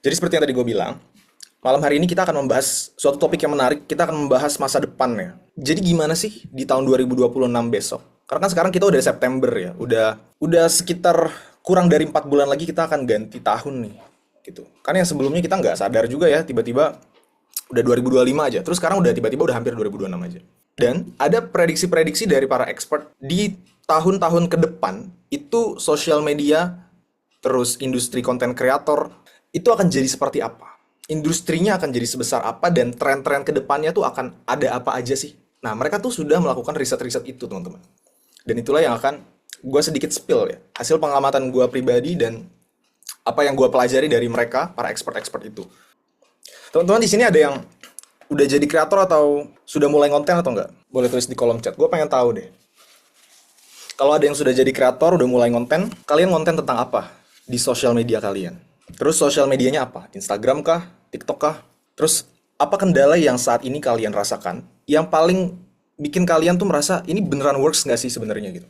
Jadi seperti yang tadi gue bilang, malam hari ini kita akan membahas suatu topik yang menarik. Kita akan membahas masa depan ya. Jadi gimana sih di tahun 2026 besok? Karena kan sekarang kita udah September ya, udah sekitar kurang dari 4 bulan lagi kita akan ganti tahun nih, gitu. Karena yang sebelumnya kita nggak sadar juga ya, tiba-tiba udah 2025 aja. Terus sekarang udah tiba-tiba udah hampir 2026 aja. Dan ada prediksi-prediksi dari para expert di tahun-tahun ke depan itu sosial media terus industri konten kreator itu akan jadi seperti apa? Industrinya akan jadi sebesar apa dan tren-tren ke depannya tuh akan ada apa aja sih? Nah, mereka tuh sudah melakukan riset-riset itu, teman-teman. Dan itulah yang akan gue sedikit spill ya. Hasil pengamatan gue pribadi dan apa yang gue pelajari dari mereka, para expert-expert itu. Teman-teman di sini ada yang udah jadi kreator atau sudah mulai konten atau enggak? Boleh tulis di kolom chat. Gue pengen tahu deh. Kalau ada yang sudah jadi kreator, udah mulai konten, kalian konten tentang apa di sosial media kalian? Terus sosial medianya apa? Instagram kah? TikTok kah? Terus apa kendala yang saat ini kalian rasakan? Yang paling bikin kalian tuh merasa ini beneran works nggak sih sebenarnya gitu?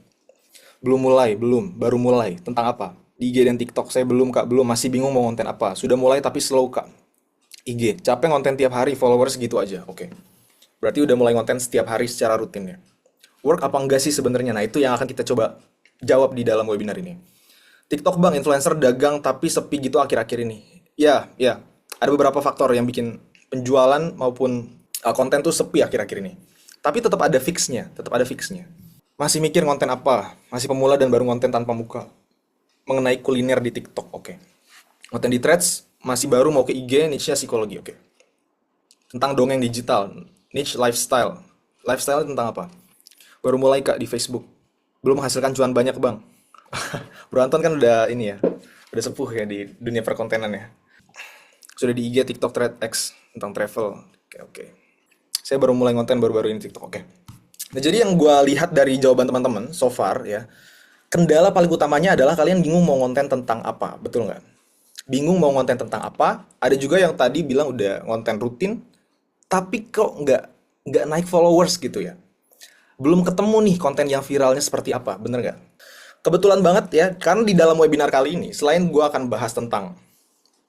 Belum mulai, belum, baru mulai. Tentang apa? Di IG dan TikTok saya belum kak, belum, masih bingung mau konten apa. Sudah mulai tapi slow kak. IG, capek konten tiap hari, followers gitu aja. Oke. Berarti udah mulai konten setiap hari secara rutin ya. Work apa enggak sih sebenarnya? Nah, itu yang akan kita coba jawab di dalam webinar ini. TikTok bang, influencer dagang tapi sepi gitu akhir-akhir ini. Ya, ya. Ada beberapa faktor yang bikin penjualan maupun konten tuh sepi akhir-akhir ini. Tapi tetap ada fixnya, tetap ada fixnya. Masih mikir konten apa? Masih pemula dan baru konten tanpa muka. Mengenai kuliner di TikTok, oke. Konten di Threads, masih baru mau ke IG, niche-nya psikologi, oke. Tentang dongeng digital, niche lifestyle. Lifestyle tentang apa? Baru mulai kak di Facebook. Belum menghasilkan cuan banyak bang. Bro Anton kan udah ini ya, udah sepuh ya di dunia perkontenan ya. Sudah di IG, TikTok, Thread X tentang travel. Oke, oke. Saya baru mulai konten baru-baru ini TikTok, oke. Nah, jadi yang gue lihat dari jawaban teman-teman so far ya, kendala paling utamanya adalah kalian bingung mau konten tentang apa, betul nggak? Bingung mau konten tentang apa. Ada juga yang tadi bilang udah konten rutin, tapi kok nggak naik followers gitu ya. Belum ketemu nih konten yang viralnya seperti apa, bener nggak? Kebetulan banget ya, karena di dalam webinar kali ini, selain gue akan bahas tentang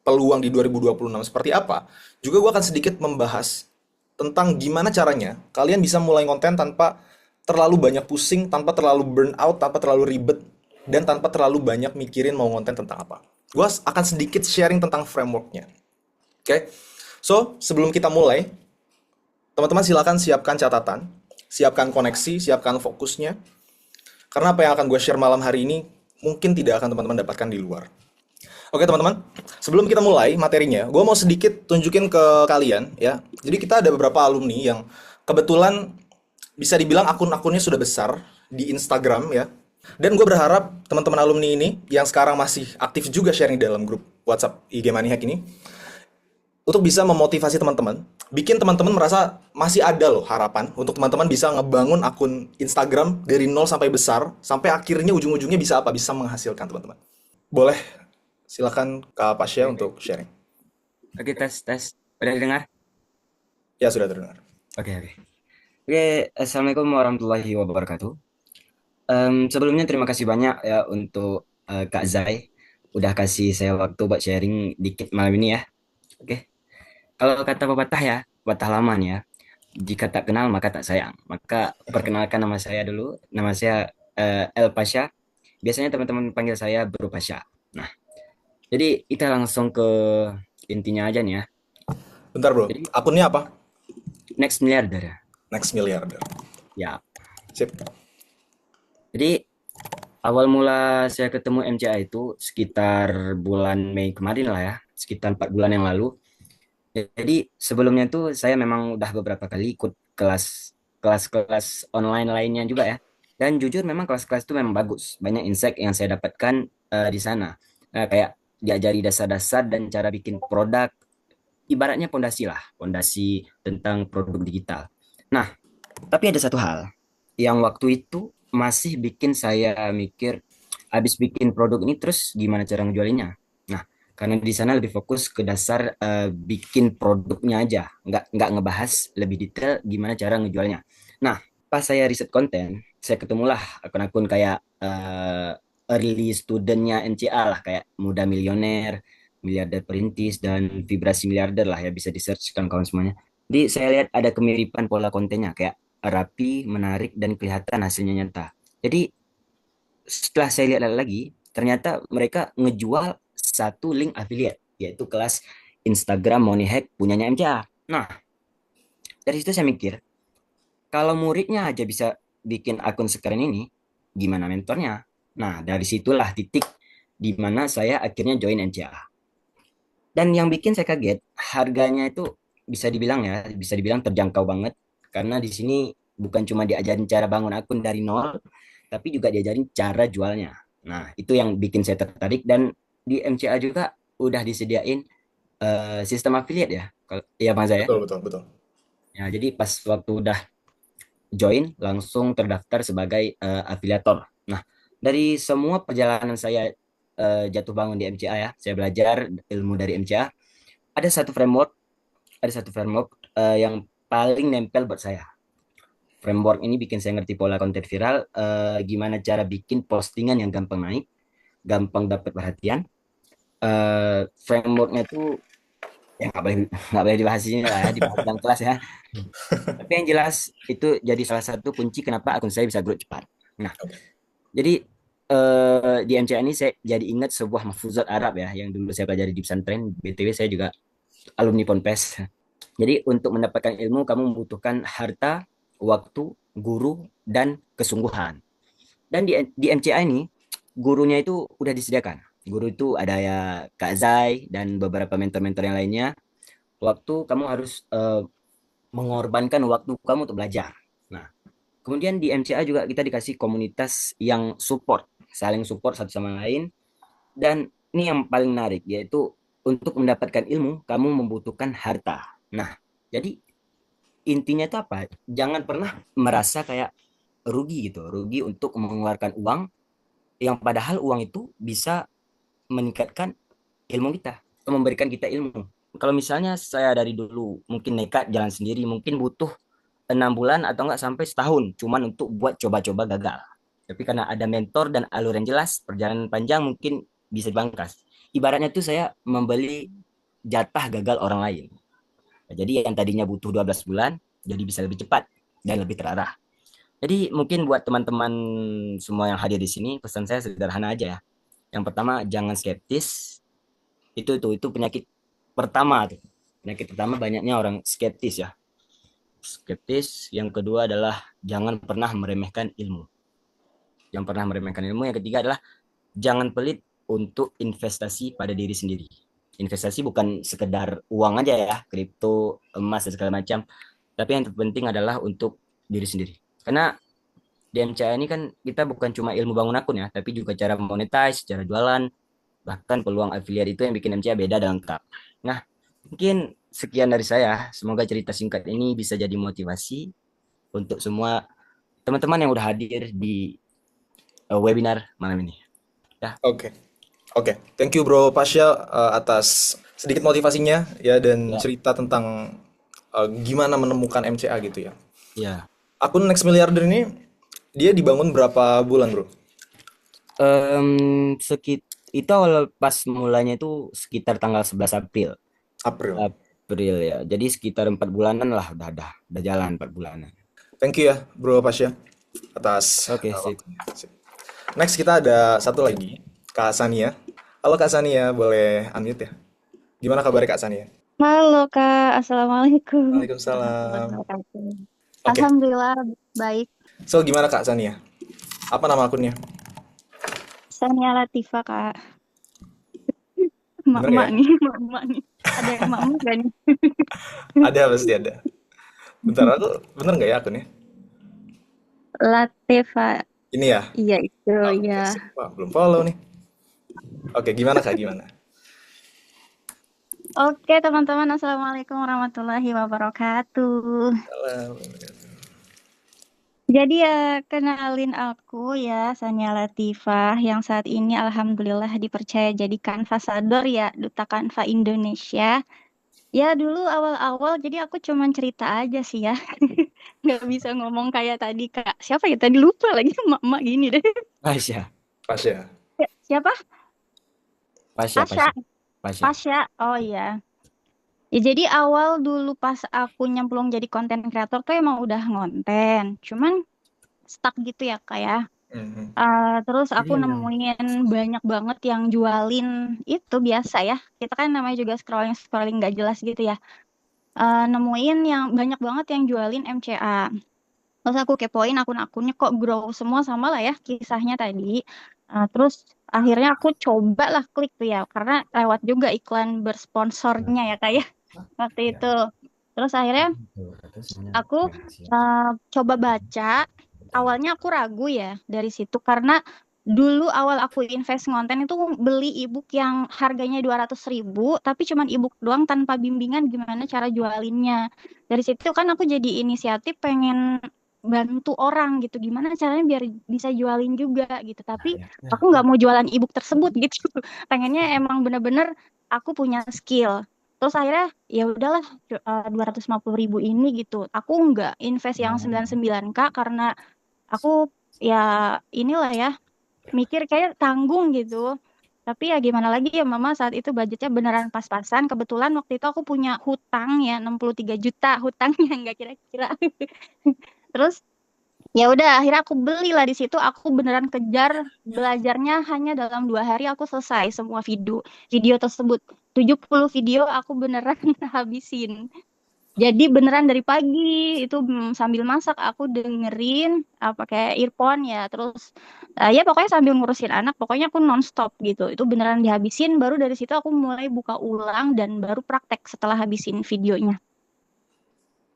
peluang di 2026 seperti apa, juga gue akan sedikit membahas tentang gimana caranya kalian bisa mulai konten tanpa terlalu banyak pusing, tanpa terlalu burn out, tanpa terlalu ribet, dan tanpa terlalu banyak mikirin mau konten tentang apa. Gue akan sedikit sharing tentang frameworknya. Oke, so sebelum kita mulai, teman-teman silakan siapkan catatan, siapkan koneksi, siapkan fokusnya. Karena apa yang akan gue share malam hari ini mungkin tidak akan teman-teman dapatkan di luar. Oke teman-teman, sebelum kita mulai materinya, gue mau sedikit tunjukin ke kalian ya. Jadi kita ada beberapa alumni yang kebetulan bisa dibilang akun-akunnya sudah besar di Instagram ya. Dan gue berharap teman-teman alumni ini yang sekarang masih aktif juga sharing dalam grup WhatsApp IG Maniac ini, untuk bisa memotivasi teman-teman, bikin teman-teman merasa masih ada loh harapan untuk teman-teman bisa ngebangun akun Instagram dari nol sampai besar, sampai akhirnya ujung-ujungnya bisa apa? Bisa menghasilkan teman-teman. Boleh, silakan Kak Pasya Oke, untuk sharing. oke, tes, tes. Udah dengar? Ya, sudah terdengar. Oke, oke. Oke, Assalamualaikum warahmatullahi wabarakatuh. Sebelumnya terima kasih banyak ya untuk Kak Zai udah kasih saya waktu buat sharing dikit malam ini ya. Oke, kalau kata pepatah ya, pepatah lama nih ya. Jika tak kenal maka tak sayang. Maka perkenalkan nama saya dulu. Nama saya El Pasha. Biasanya teman-teman panggil saya Bro Pasha. Nah, jadi kita langsung ke intinya aja nih ya. Bentar bro, Jadi akunnya apa? next miliarder ya. Next Milliarder. Ya. Sip. Jadi awal mula saya ketemu MCA itu sekitar bulan Mei kemarin lah ya, sekitar 4 bulan yang lalu. Jadi sebelumnya tuh saya memang udah beberapa kali ikut kelas-kelas online lainnya juga ya. Dan jujur memang kelas-kelas itu memang bagus. Banyak insight yang saya dapatkan di sana. Kayak diajari dasar-dasar dan cara bikin produk. Ibaratnya pondasi lah, pondasi tentang produk digital. Nah, tapi ada satu hal yang waktu itu masih bikin saya mikir, habis bikin produk ini terus gimana cara ngejualinnya. Nah, karena di sana lebih fokus ke dasar bikin produknya aja, nggak ngebahas lebih detail gimana cara ngejualnya. Nah, pas saya riset konten, saya ketemulah akun-akun kayak early studentnya NCA lah, kayak Muda Milioner, miliarder perintis, dan vibrasi miliarder lah ya, bisa di search kan kawan semuanya. Jadi saya lihat ada kemiripan pola kontennya kayak rapi, menarik, dan kelihatan hasilnya nyata. Jadi setelah saya lihat lagi, ternyata mereka ngejual satu link affiliate, yaitu kelas Instagram Money Hack punyanya MCA. Nah, dari situ saya mikir, kalau muridnya aja bisa bikin akun sekeren ini, gimana mentornya? Nah, dari situlah titik di mana saya akhirnya join MCA. Dan yang bikin saya kaget, harganya itu bisa dibilang ya, bisa dibilang terjangkau banget. Karena di sini bukan cuma diajarin cara bangun akun dari nol, tapi juga diajarin cara jualnya. Nah, itu yang bikin saya tertarik. Dan di MCA juga udah disediain sistem affiliate ya. Iya Bang saya. Betul, betul, betul. Ya, jadi pas waktu udah join, langsung terdaftar sebagai afiliator. Nah, dari semua perjalanan saya jatuh bangun di MCA ya, saya belajar ilmu dari MCA. Ada satu framework, yang paling nempel buat saya. Framework ini bikin saya ngerti pola konten viral, gimana cara bikin postingan yang gampang naik, gampang dapat perhatian. Frameworknya itu ya nggak boleh dibahas di sini lah ya, dibahas dalam kelas ya. Tapi yang jelas itu jadi salah satu kunci kenapa akun saya bisa grow cepat. Nah, Oke. jadi di MCA ini saya jadi ingat sebuah mahfuzat Arab ya yang dulu saya pelajari di pesantren. BTW saya juga alumni Ponpes. Jadi untuk mendapatkan ilmu kamu membutuhkan harta, waktu, guru, dan kesungguhan. Dan di MCA ini gurunya itu udah disediakan. Guru itu ada ya Kak Zai dan beberapa mentor-mentor yang lainnya. Waktu kamu harus mengorbankan waktu kamu untuk belajar. Nah, kemudian di MCA juga kita dikasih komunitas yang support, saling support satu sama lain. Dan ini yang paling menarik, yaitu untuk mendapatkan ilmu, kamu membutuhkan harta. Nah, jadi intinya itu apa? Jangan pernah merasa kayak rugi gitu, rugi untuk mengeluarkan uang yang padahal uang itu bisa meningkatkan ilmu kita, atau memberikan kita ilmu. Kalau misalnya saya dari dulu mungkin nekat jalan sendiri, mungkin butuh 6 bulan atau enggak sampai setahun, cuman untuk buat coba-coba gagal. Tapi karena ada mentor dan alur yang jelas, perjalanan panjang mungkin bisa dibangkas. Ibaratnya tuh saya membeli jatah gagal orang lain. Nah, jadi yang tadinya butuh 12 bulan, jadi bisa lebih cepat dan lebih terarah. Jadi mungkin buat teman-teman semua yang hadir di sini, pesan saya sederhana aja ya. Yang pertama, jangan skeptis. Itu penyakit pertama tuh. Penyakit pertama banyaknya orang skeptis ya. Skeptis. Yang kedua adalah jangan pernah meremehkan ilmu. Yang pernah meremehkan ilmu. Yang ketiga adalah jangan pelit untuk investasi pada diri sendiri. Investasi bukan sekedar uang aja ya, kripto, emas dan segala macam. Tapi yang terpenting adalah untuk diri sendiri. Karena di MCA ini kan kita bukan cuma ilmu bangun akun ya, tapi juga cara monetize, cara jualan, bahkan peluang affiliate itu yang bikin MCA beda dan lengkap. Nah, mungkin sekian dari saya. Semoga cerita singkat ini bisa jadi motivasi untuk semua teman-teman yang udah hadir di webinar malam ini. Ya, Oke. Oke. Thank you Bro Pasha atas sedikit motivasinya ya dan ya, cerita tentang gimana menemukan MCA gitu ya. ya. Akun Next Milliarder ini dia dibangun berapa bulan, Bro? Em, sekit itu awal pas mulanya itu sekitar tanggal 11 April. April. April ya. Jadi sekitar 4 bulanan lah udah jalan 4 bulanan. Thank you ya, Bro Pasha, atas Oke, sip. waktunya. Sip. Next kita ada satu lagi, Kak Sania. Halo Kak Sania, boleh unmute ya? Gimana kabarnya Kak Sania? Halo Kak, Assalamualaikum warahmatullahi Waalaikumsalam. wabarakatuh. Oke, Alhamdulillah baik. so gimana Kak Sania? Apa nama akunnya? Sania Latifa Kak. Bener Emak-emak ya? nih, emak-emak nih. Ada yang emak-emak gak nih? Ada pasti ada. Bentar, aku bener nggak ya akunnya? Latifa, Ini ya? iya itu Oke, ya. sip. Wah, belum follow nih. Oke, gimana Kak? Gimana? Oke teman-teman, Assalamualaikum warahmatullahi wabarakatuh. Salam. Jadi ya kenalin aku ya Sania Latifah yang saat ini alhamdulillah dipercaya jadi Kanvasador ya Duta Kanva Indonesia. Ya dulu awal-awal jadi aku cuman cerita aja sih ya. Nggak bisa ngomong kayak tadi Kak. Siapa ya tadi lupa lagi emak-emak gini deh. Pasya, Pasha. Siapa? Pasya, Asya. Pasya. Pasya. Pasya, oh iya. Ya jadi awal dulu pas aku nyemplung jadi konten kreator tuh emang udah ngonten, cuman stuck gitu ya kayak. Mhm. Terus Jadi aku emang nemuin banyak banget yang jualin itu biasa ya. Kita kan namanya juga scrolling scrolling nggak jelas gitu ya. Nemuin yang banyak banget yang jualin MCA. Terus aku kepoin akun-akunnya kok grow semua sama lah ya kisahnya tadi. Terus akhirnya aku coba lah klik tuh ya karena lewat juga iklan bersponsornya ya kayak waktu itu. Terus akhirnya aku coba baca. Awalnya aku ragu ya dari situ karena dulu awal aku invest ngonten itu beli ebook yang harganya 200.000 tapi cuman ebook doang tanpa bimbingan gimana cara jualinnya. Dari situ kan aku jadi inisiatif pengen bantu orang gitu gimana caranya biar bisa jualin juga gitu tapi aku nggak mau jualan ebook tersebut gitu pengennya emang bener-bener aku punya skill. Terus akhirnya ya udahlah 250.000 ini gitu. Aku nggak invest yang 99K karena aku ya inilah ya mikir kayak tanggung gitu. Tapi ya gimana lagi ya mama saat itu budgetnya beneran pas-pasan. Kebetulan waktu itu aku punya hutang ya 63 juta hutangnya nggak kira-kira. Terus ya udah akhirnya aku belilah di situ aku beneran kejar belajarnya hanya dalam 2 hari aku selesai semua video video tersebut 70 video aku beneran habisin. Jadi beneran dari pagi itu sambil masak aku dengerin pakai earphone ya terus ya pokoknya sambil ngurusin anak pokoknya aku nonstop gitu itu beneran dihabisin baru dari situ aku mulai buka ulang dan baru praktek setelah habisin videonya.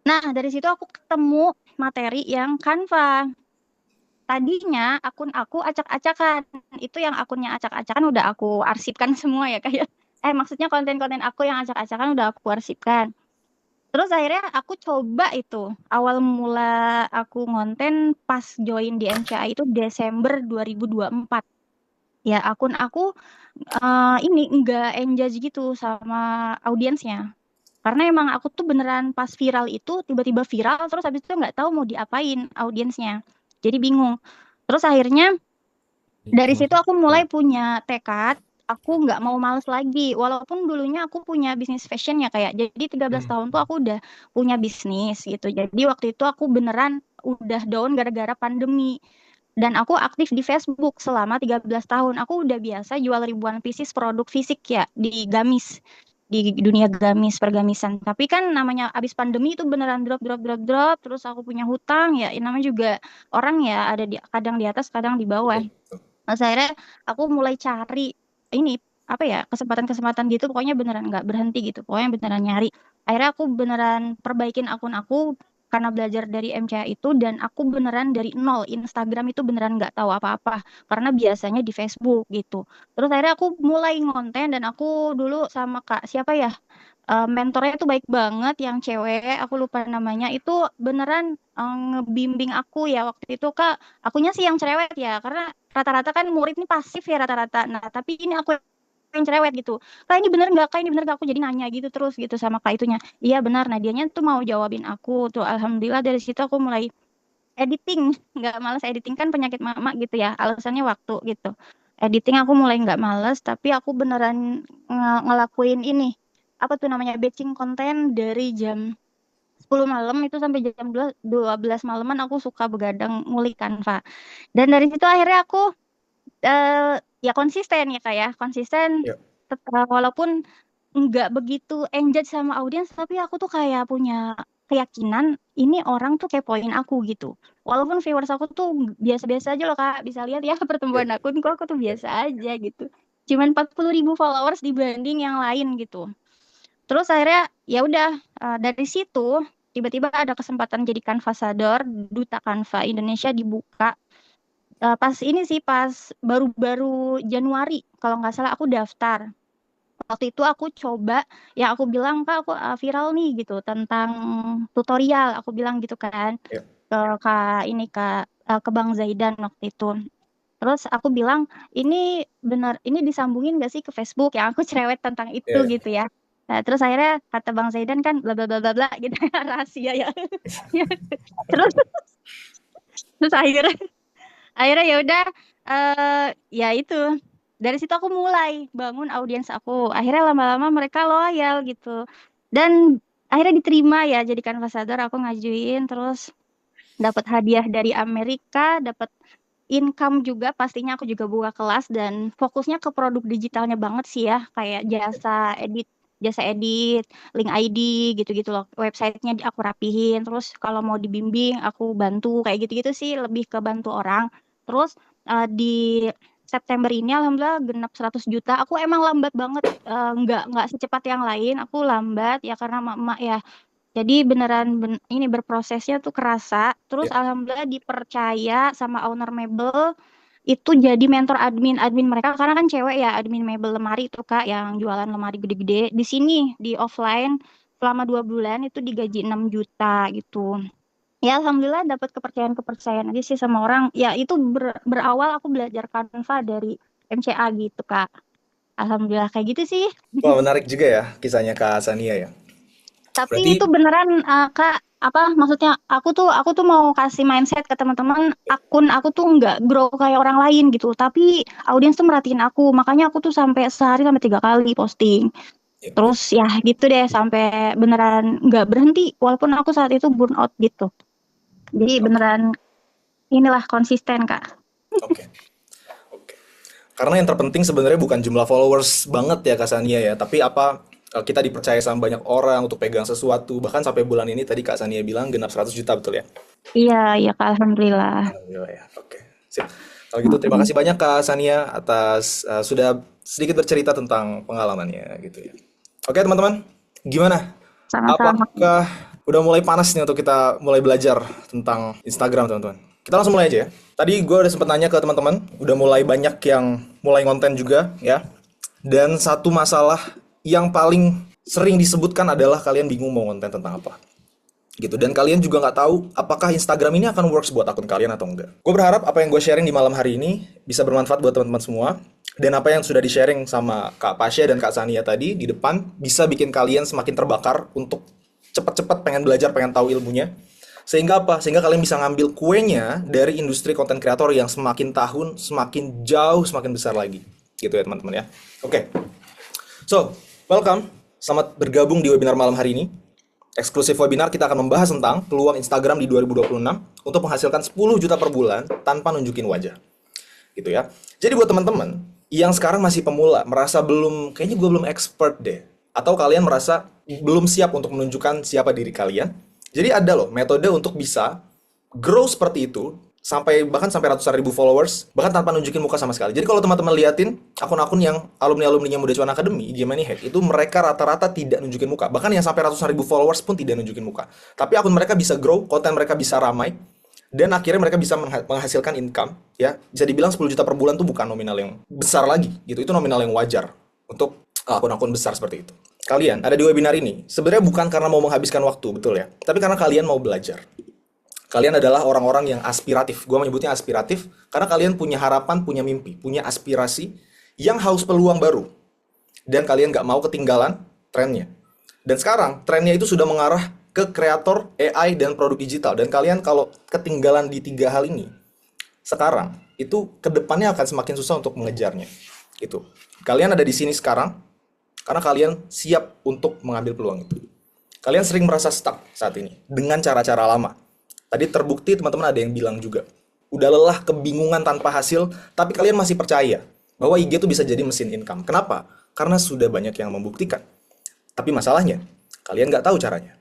Nah dari situ aku ketemu materi yang Canva. Tadinya akun aku acak-acakan itu yang akunnya acak-acakan udah aku arsipkan semua ya kayak maksudnya konten-konten aku yang acak-acakan udah aku arsipkan. Terus akhirnya aku coba itu. Awal mula aku ngonten pas join di MCA itu Desember 2024. Ya akun aku ini enggak engage gitu sama audiensnya. Karena emang aku tuh beneran pas viral itu tiba-tiba viral terus habis itu nggak tahu mau diapain audiensnya. Jadi bingung. Terus akhirnya dari situ aku mulai punya tekad, aku nggak mau males lagi. Walaupun dulunya aku punya bisnis fashion ya kayak. Jadi 13 Hmm. tahun tuh aku udah punya bisnis gitu. Jadi waktu itu aku beneran udah down gara-gara pandemi. Dan aku aktif di Facebook selama 13 tahun. Aku udah biasa jual ribuan pieces produk fisik ya di Gamis. Di dunia gamis, pergamisan. Tapi kan namanya abis pandemi itu beneran drop, drop, drop, drop. Terus aku punya hutang ya. Namanya juga orang ya ada di kadang di atas, kadang di bawah. Betul, betul. Nah, akhirnya aku mulai cari ini apa ya kesempatan-kesempatan gitu pokoknya beneran nggak berhenti gitu pokoknya beneran nyari akhirnya aku beneran perbaikin akun aku karena belajar dari MCA itu dan aku beneran dari nol Instagram itu beneran nggak tahu apa-apa karena biasanya di Facebook gitu terus akhirnya aku mulai ngonten dan aku dulu sama kak siapa ya mentornya tuh baik banget yang cewek aku lupa namanya itu beneran ngebimbing aku ya waktu itu kak akunya sih yang cerewet ya karena rata-rata kan murid ini pasif ya rata-rata nah tapi ini aku yang cerewet gitu kak ini bener nggak kak ini bener nggak aku jadi nanya gitu terus gitu sama kak itunya iya benar nah dianya tuh mau jawabin aku tuh alhamdulillah dari situ aku mulai editing nggak males editing kan penyakit mama gitu ya alasannya waktu gitu editing aku mulai nggak males tapi aku beneran ngelakuin ini apa tuh namanya batching konten dari jam 10 malam itu sampai jam 12 malaman aku suka begadang ngulik Canva dan dari situ akhirnya aku ya konsisten ya kak ya konsisten Ya. walaupun nggak begitu engage sama audiens tapi aku tuh kayak punya keyakinan ini orang tuh kepoin aku gitu walaupun viewers aku tuh biasa-biasa aja loh kak bisa lihat ya Ya. pertumbuhan akunku aku tuh biasa aja gitu cuman 40.000 followers dibanding yang lain gitu terus akhirnya ya udah dari situ tiba-tiba ada kesempatan jadi kanvasador duta Canva Indonesia dibuka. Pas ini sih pas baru-baru Januari kalau nggak salah aku daftar. Waktu itu aku coba ya aku bilang kak aku viral nih gitu tentang tutorial aku bilang gitu kan Ya. ke kak ini kak ke Bang Zaidan waktu itu. Terus aku bilang ini benar ini disambungin gak sih ke Facebook yang aku cerewet tentang itu Ya. gitu ya. Nah, terus akhirnya kata Bang Zaidan kan bla bla bla bla bla gitu rahasia ya. terus terus akhirnya ya udah ya itu dari situ aku mulai bangun audiens aku. Akhirnya lama-lama mereka loyal gitu. Dan akhirnya diterima ya jadi ambassador, aku ngajuin terus dapat hadiah dari Amerika, dapat income juga, pastinya aku juga buka kelas dan fokusnya ke produk digitalnya banget sih ya, kayak jasa edit, link ID gitu-gitu loh. Websitenya aku rapihin, terus kalau mau dibimbing aku bantu kayak gitu-gitu sih, lebih ke bantu orang. Terus di September ini alhamdulillah genap 100 juta. Aku emang lambat banget, nggak secepat yang lain. Aku lambat ya karena emak-emak ya. Jadi beneran ini berprosesnya tuh kerasa. Terus Ya. alhamdulillah dipercaya sama owner mebel itu jadi mentor admin mereka karena kan cewek ya admin mebel lemari itu Kak yang jualan lemari gede-gede. Di sini di offline selama 2 bulan itu digaji 6 juta gitu. Ya alhamdulillah dapat kepercayaan aja sih sama orang. Ya itu berawal aku belajar Canva dari MCA gitu Kak. Alhamdulillah kayak gitu sih. Wah, menarik juga ya kisahnya Kak Sania ya. Tapi Berarti itu beneran Kak, apa maksudnya aku tuh mau kasih mindset ke teman-teman, akun aku tuh nggak grow kayak orang lain gitu. Tapi audiens tuh merhatiin aku, makanya aku tuh sampai sehari sampai 3 kali posting. ya, ya. Terus ya gitu deh sampai beneran nggak berhenti walaupun aku saat itu burn out gitu. Jadi Oke, beneran inilah konsisten Kak. oke, oke. Karena yang terpenting sebenarnya bukan jumlah followers banget ya Kak Sania ya, tapi apa kita dipercaya sama banyak orang untuk pegang sesuatu. Bahkan sampai bulan ini tadi Kak Sania bilang genap 100 juta betul ya? Iya, iya Kak, alhamdulillah. Alhamdulillah ya. Oke. Sip. Kalau gitu terima kasih banyak Kak Sania atas sudah sedikit bercerita tentang pengalamannya gitu ya. Oke teman-teman, gimana? Sama-sama. Apakah udah mulai panas nih untuk kita mulai belajar tentang Instagram teman-teman? Kita langsung mulai aja ya. Tadi gue udah sempet nanya ke teman-teman, udah mulai banyak yang mulai konten juga ya. Dan satu masalah yang paling sering disebutkan adalah kalian bingung mau konten tentang apa gitu, dan kalian juga nggak tahu apakah Instagram ini akan works buat akun kalian atau enggak. Gue berharap apa yang gue sharing di malam hari ini bisa bermanfaat buat teman-teman semua, dan apa yang sudah di-sharing sama Kak Pasha dan Kak Sania tadi di depan bisa bikin kalian semakin terbakar untuk cepat-cepat pengen belajar, pengen tahu ilmunya. Sehingga apa? Sehingga kalian bisa ngambil kuenya dari industri konten kreator yang semakin tahun semakin jauh, semakin besar lagi. Gitu ya teman-teman ya. Oke. So, welcome. Selamat bergabung di webinar malam hari ini. Eksklusif webinar kita akan membahas tentang peluang Instagram di 2026 untuk menghasilkan 10 juta per bulan tanpa nunjukin wajah. Gitu ya. Jadi buat teman-teman yang sekarang masih pemula, merasa kayaknya gue belum expert deh. Atau kalian merasa belum siap untuk menunjukkan siapa diri kalian. Jadi ada loh metode untuk bisa grow seperti itu bahkan sampai ratusan ribu followers bahkan tanpa nunjukin muka sama sekali. Jadi kalau teman-teman liatin akun-akun yang alumni-alumninya Muda Cuan Academy, IG Money Hack, itu mereka rata-rata tidak nunjukin muka. Bahkan yang sampai ratusan ribu followers pun tidak nunjukin muka. Tapi akun mereka bisa grow, konten mereka bisa ramai, dan akhirnya mereka bisa menghasilkan income. Ya, bisa dibilang 10 juta per bulan tuh bukan nominal yang besar lagi, gitu. Itu nominal yang wajar untuk akun-akun besar seperti itu. Kalian ada di webinar ini sebenarnya bukan karena mau menghabiskan waktu, betul ya, tapi karena kalian mau belajar. Kalian adalah orang-orang yang aspiratif. Gue menyebutnya aspiratif karena kalian punya harapan, punya mimpi, punya aspirasi yang haus peluang baru. Dan kalian nggak mau ketinggalan trennya. Dan sekarang trennya itu sudah mengarah ke kreator, AI, dan produk digital. Dan kalian kalau ketinggalan di 3 hal ini, sekarang itu kedepannya akan semakin susah untuk mengejarnya. Gitu. Kalian ada di sini sekarang karena kalian siap untuk mengambil peluang itu. Kalian sering merasa stuck saat ini dengan cara-cara lama. Tadi terbukti teman-teman ada yang bilang juga, udah lelah, kebingungan tanpa hasil, tapi kalian masih percaya bahwa IG itu bisa jadi mesin income. Kenapa? Karena sudah banyak yang membuktikan. Tapi masalahnya, kalian nggak tahu caranya.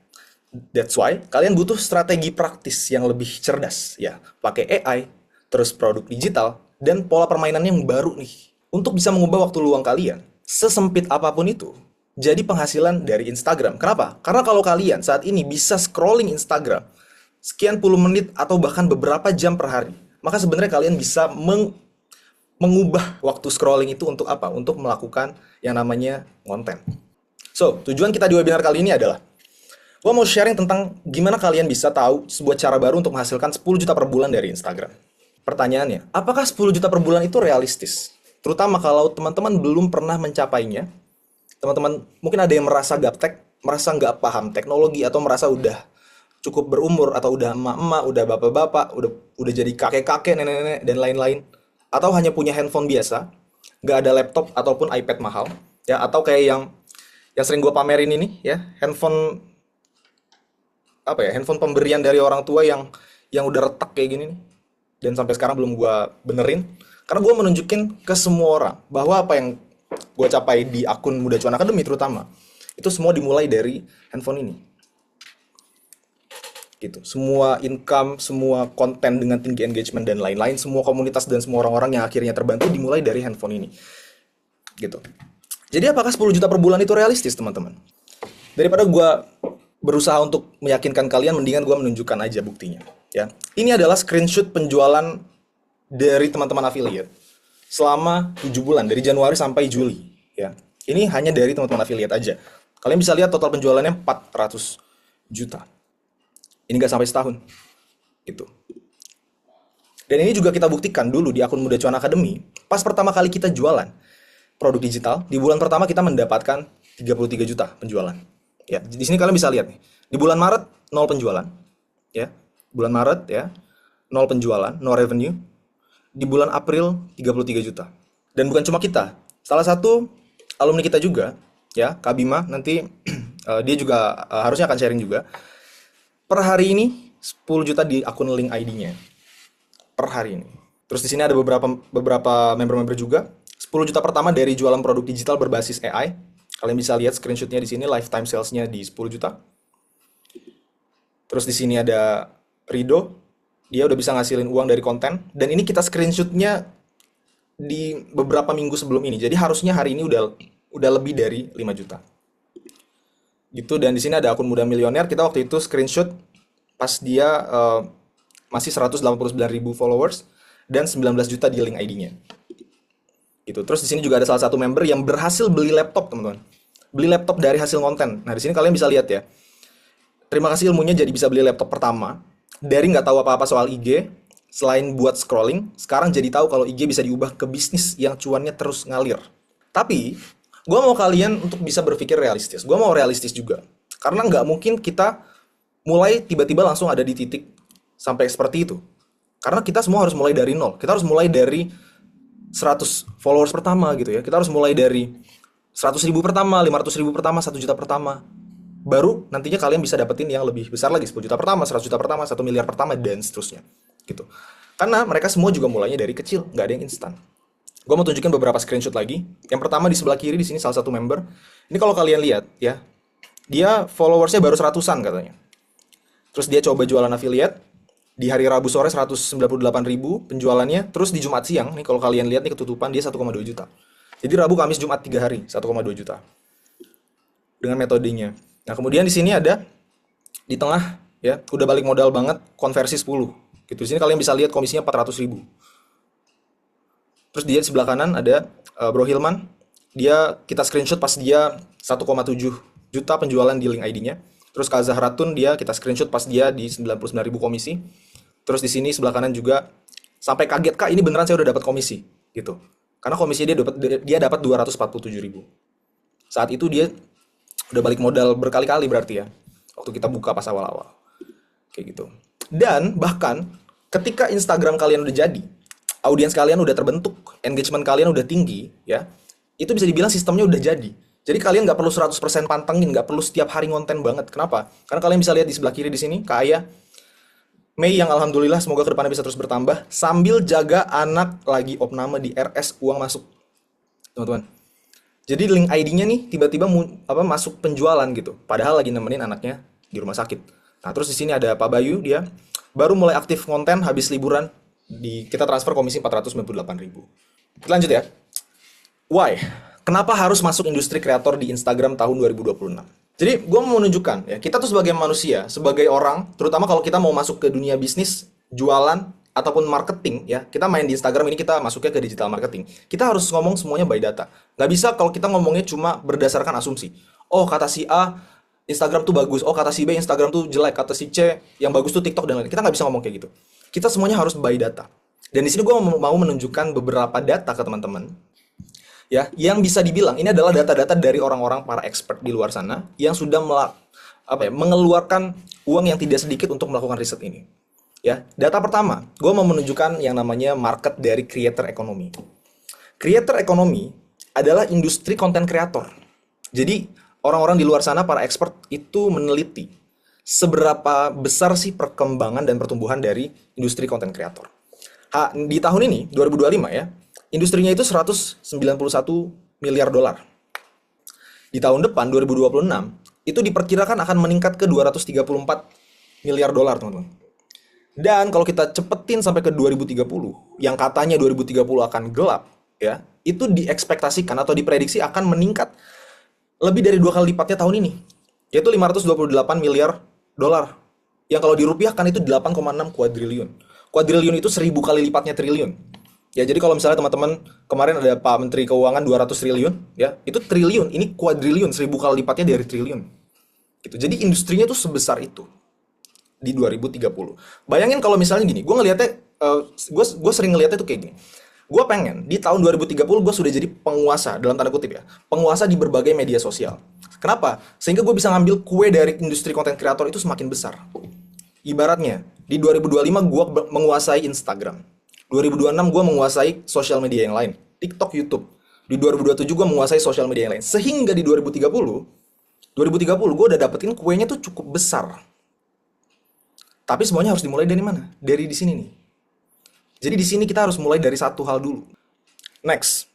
That's why kalian butuh strategi praktis yang lebih cerdas. Ya, pakai AI, terus produk digital, dan pola permainan yang baru nih. Untuk bisa mengubah waktu luang kalian, sesempit apapun itu, jadi penghasilan dari Instagram. Kenapa? Karena kalau kalian saat ini bisa scrolling Instagram, sekian puluh menit atau bahkan beberapa jam per hari, maka sebenarnya kalian bisa mengubah waktu scrolling itu untuk apa? Untuk melakukan yang namanya konten. So, tujuan kita di webinar kali ini adalah gue mau sharing tentang gimana kalian bisa tahu sebuah cara baru untuk menghasilkan 10 juta per bulan dari Instagram. Pertanyaannya, apakah 10 juta per bulan itu realistis? Terutama kalau teman-teman belum pernah mencapainya. Teman-teman mungkin ada yang merasa gaptek, merasa nggak paham teknologi, atau merasa udah cukup berumur, atau udah emak-emak, udah bapak-bapak, udah jadi kakek-kakek, nenek-nenek, dan lain-lain, atau hanya punya handphone biasa, nggak ada laptop ataupun iPad mahal, ya, atau kayak yang sering gue pamerin ini, ya, handphone apa ya, handphone pemberian dari orang tua yang udah retak kayak gini nih, dan sampai sekarang belum gue benerin, karena gue menunjukin ke semua orang bahwa apa yang gue capai di akun Muda Cuan Academy terutama itu semua dimulai dari handphone ini, gitu. Semua income, semua konten dengan tinggi engagement dan lain-lain, semua komunitas dan semua orang-orang yang akhirnya terbantu dimulai dari handphone ini, gitu. Jadi apakah 10 juta per bulan itu realistis, teman-teman? Daripada gue berusaha untuk meyakinkan kalian, mendingan gue menunjukkan aja buktinya, ya. Ini adalah screenshot penjualan dari teman-teman affiliate selama 7 bulan, dari Januari sampai Juli, ya. Ini hanya dari teman-teman affiliate aja. Kalian bisa lihat total penjualannya 400 juta. Ini nggak sampai setahun, gitu. Dan ini juga kita buktikan dulu di akun Muda Cuan Academy. Pas pertama kali kita jualan produk digital, di bulan pertama kita mendapatkan 33 juta penjualan. Ya, di sini kalian bisa lihat nih. Di bulan Maret 0 penjualan, ya. Bulan Maret ya, 0 penjualan, no revenue. Di bulan April 33 juta. Dan bukan cuma kita. Salah satu alumni kita juga, ya, Kak Bima, nanti dia juga harusnya akan sharing juga. Per hari ini 10 juta di akun link ID-nya. Per hari ini. Terus di sini ada beberapa member-member juga. 10 juta pertama dari jualan produk digital berbasis AI. Kalian bisa lihat screenshotnya di sini, lifetime sales-nya di 10 juta. Terus di sini ada Rido, dia udah bisa ngasilin uang dari konten. Dan ini kita screenshotnya di beberapa minggu sebelum ini. Jadi harusnya hari ini udah lebih dari 5 juta. Gitu. Dan di sini ada akun Muda Milioner. Kita waktu itu screenshot pas dia masih 189.000 followers dan 19 juta di link ID-nya. Gitu. Terus di sini juga ada salah satu member yang berhasil beli laptop, teman-teman. Beli laptop dari hasil konten. Nah, di sini kalian bisa lihat ya. Terima kasih ilmunya, jadi bisa beli laptop pertama. Dari nggak tahu apa-apa soal IG, selain buat scrolling, sekarang jadi tahu kalau IG bisa diubah ke bisnis yang cuannya terus ngalir. Tapi, gue mau kalian untuk bisa berpikir realistis. Gue mau realistis juga. Karena nggak mungkin kita mulai tiba-tiba langsung ada di titik sampai seperti itu. Karena kita semua harus mulai dari nol. Kita harus mulai dari 100 followers pertama gitu ya. Kita harus mulai dari 100.000 pertama, 500.000 pertama, 1 juta pertama. Baru nantinya kalian bisa dapetin yang lebih besar lagi, 10 juta pertama, 100 juta pertama, 1 miliar pertama, dan seterusnya. Gitu. Karena mereka semua juga mulainya dari kecil, nggak ada yang instan. Gue mau tunjukin beberapa screenshot lagi. Yang pertama di sebelah kiri, di sini salah satu member. Ini kalau kalian lihat ya, dia followersnya baru 100-an katanya. Terus dia coba jualan affiliate. Di hari Rabu sore 198.000 penjualannya. Terus di Jumat siang, nih kalau kalian lihat nih ketutupan, dia 1,2 juta. Jadi Rabu, Kamis, Jumat 3 hari, 1,2 juta. Dengan metodenya. Nah, kemudian di sini ada di tengah ya, udah balik modal banget, konversi 10. Gitu. Di sini kalian bisa lihat komisinya 400.000. Terus dia di sebelah kanan ada Bro Hilman. Dia kita screenshot pas dia 1,7 juta penjualan di link ID-nya. Terus Kak Zahratun dia kita screenshot pas dia di 99.000 komisi. Terus di sini sebelah kanan juga sampai kaget, Kak, ini beneran saya udah dapat komisi gitu. Karena komisinya dia dapat 247.000. Saat itu dia udah balik modal berkali-kali berarti ya. Waktu kita buka pas awal-awal. Kayak gitu. Dan bahkan ketika Instagram kalian udah jadi, audiens kalian udah terbentuk, engagement kalian udah tinggi ya. Itu bisa dibilang sistemnya udah jadi. Jadi kalian nggak perlu 100% pantengin, nggak perlu setiap hari ngonten banget. Kenapa? Karena kalian bisa lihat di sebelah kiri di sini, Kak Aya, Mei yang alhamdulillah semoga kedepannya bisa terus bertambah, sambil jaga anak lagi opname di RS uang masuk, teman-teman. Jadi link ID-nya nih tiba-tiba masuk penjualan gitu, padahal lagi nemenin anaknya di rumah sakit. Nah terus di sini ada Pak Bayu, dia baru mulai aktif konten habis liburan, kita transfer komisi 498.000. Kita lanjut ya. Why? Kenapa harus masuk industri kreator di Instagram tahun 2026? Jadi gue mau menunjukkan ya, kita tuh sebagai manusia, sebagai orang, terutama kalau kita mau masuk ke dunia bisnis, jualan, ataupun marketing ya, kita main di Instagram ini kita masuknya ke digital marketing. Kita harus ngomong semuanya by data. Nggak bisa kalau kita ngomongnya cuma berdasarkan asumsi. Oh kata si A, Instagram tuh bagus. Oh kata si B, Instagram tuh jelek. Kata si C, yang bagus tuh TikTok dan lain-lain. Kita nggak bisa ngomong kayak gitu. Kita semuanya harus by data. Dan di sini gue mau menunjukkan beberapa data ke teman-teman. Ya, yang bisa dibilang ini adalah data-data dari orang-orang para expert di luar sana yang sudah mengeluarkan uang yang tidak sedikit untuk melakukan riset ini. Ya, data pertama, gue mau menunjukkan yang namanya market dari creator economy. Creator economy adalah industri konten kreator. Jadi orang-orang di luar sana, para expert itu meneliti seberapa besar sih perkembangan dan pertumbuhan dari industri konten kreator. Di tahun ini 2025 ya, industrinya itu 191 miliar dolar. Di tahun depan 2026 itu diperkirakan akan meningkat ke 234 miliar dolar, teman-teman. Dan kalau kita cepetin sampai ke 2030, yang katanya 2030 akan gelap, ya, itu diekspektasikan atau diprediksi akan meningkat lebih dari 2 kali lipatnya tahun ini, yaitu 528 miliar dolar. Yang kalau dirupiahkan itu 8,6 kuadriliun. Kuadriliun itu 1000 kali lipatnya triliun. Ya, jadi kalau misalnya teman-teman kemarin ada Pak Menteri Keuangan 200 triliun, ya, itu triliun, ini kuadriliun, 1000 kali lipatnya dari triliun. Gitu. Jadi industrinya tuh sebesar itu di 2030. Bayangin kalau misalnya gini, gue ngelihatnya, gue sering ngelihatnya tuh kayak gini. Gue pengen di tahun 2030 gue sudah jadi penguasa, dalam tanda kutip ya, penguasa di berbagai media sosial. Kenapa? Sehingga gue bisa ngambil kue dari industri konten kreator itu semakin besar. Ibaratnya, di 2025 gue menguasai Instagram. 2026 gue menguasai sosial media yang lain. TikTok, YouTube. Di 2027 gue menguasai sosial media yang lain. Sehingga di 2030 gue udah dapetin kuenya tuh cukup besar. Tapi semuanya harus dimulai dari mana? Dari di sini nih. Jadi di sini kita harus mulai dari satu hal dulu. Next.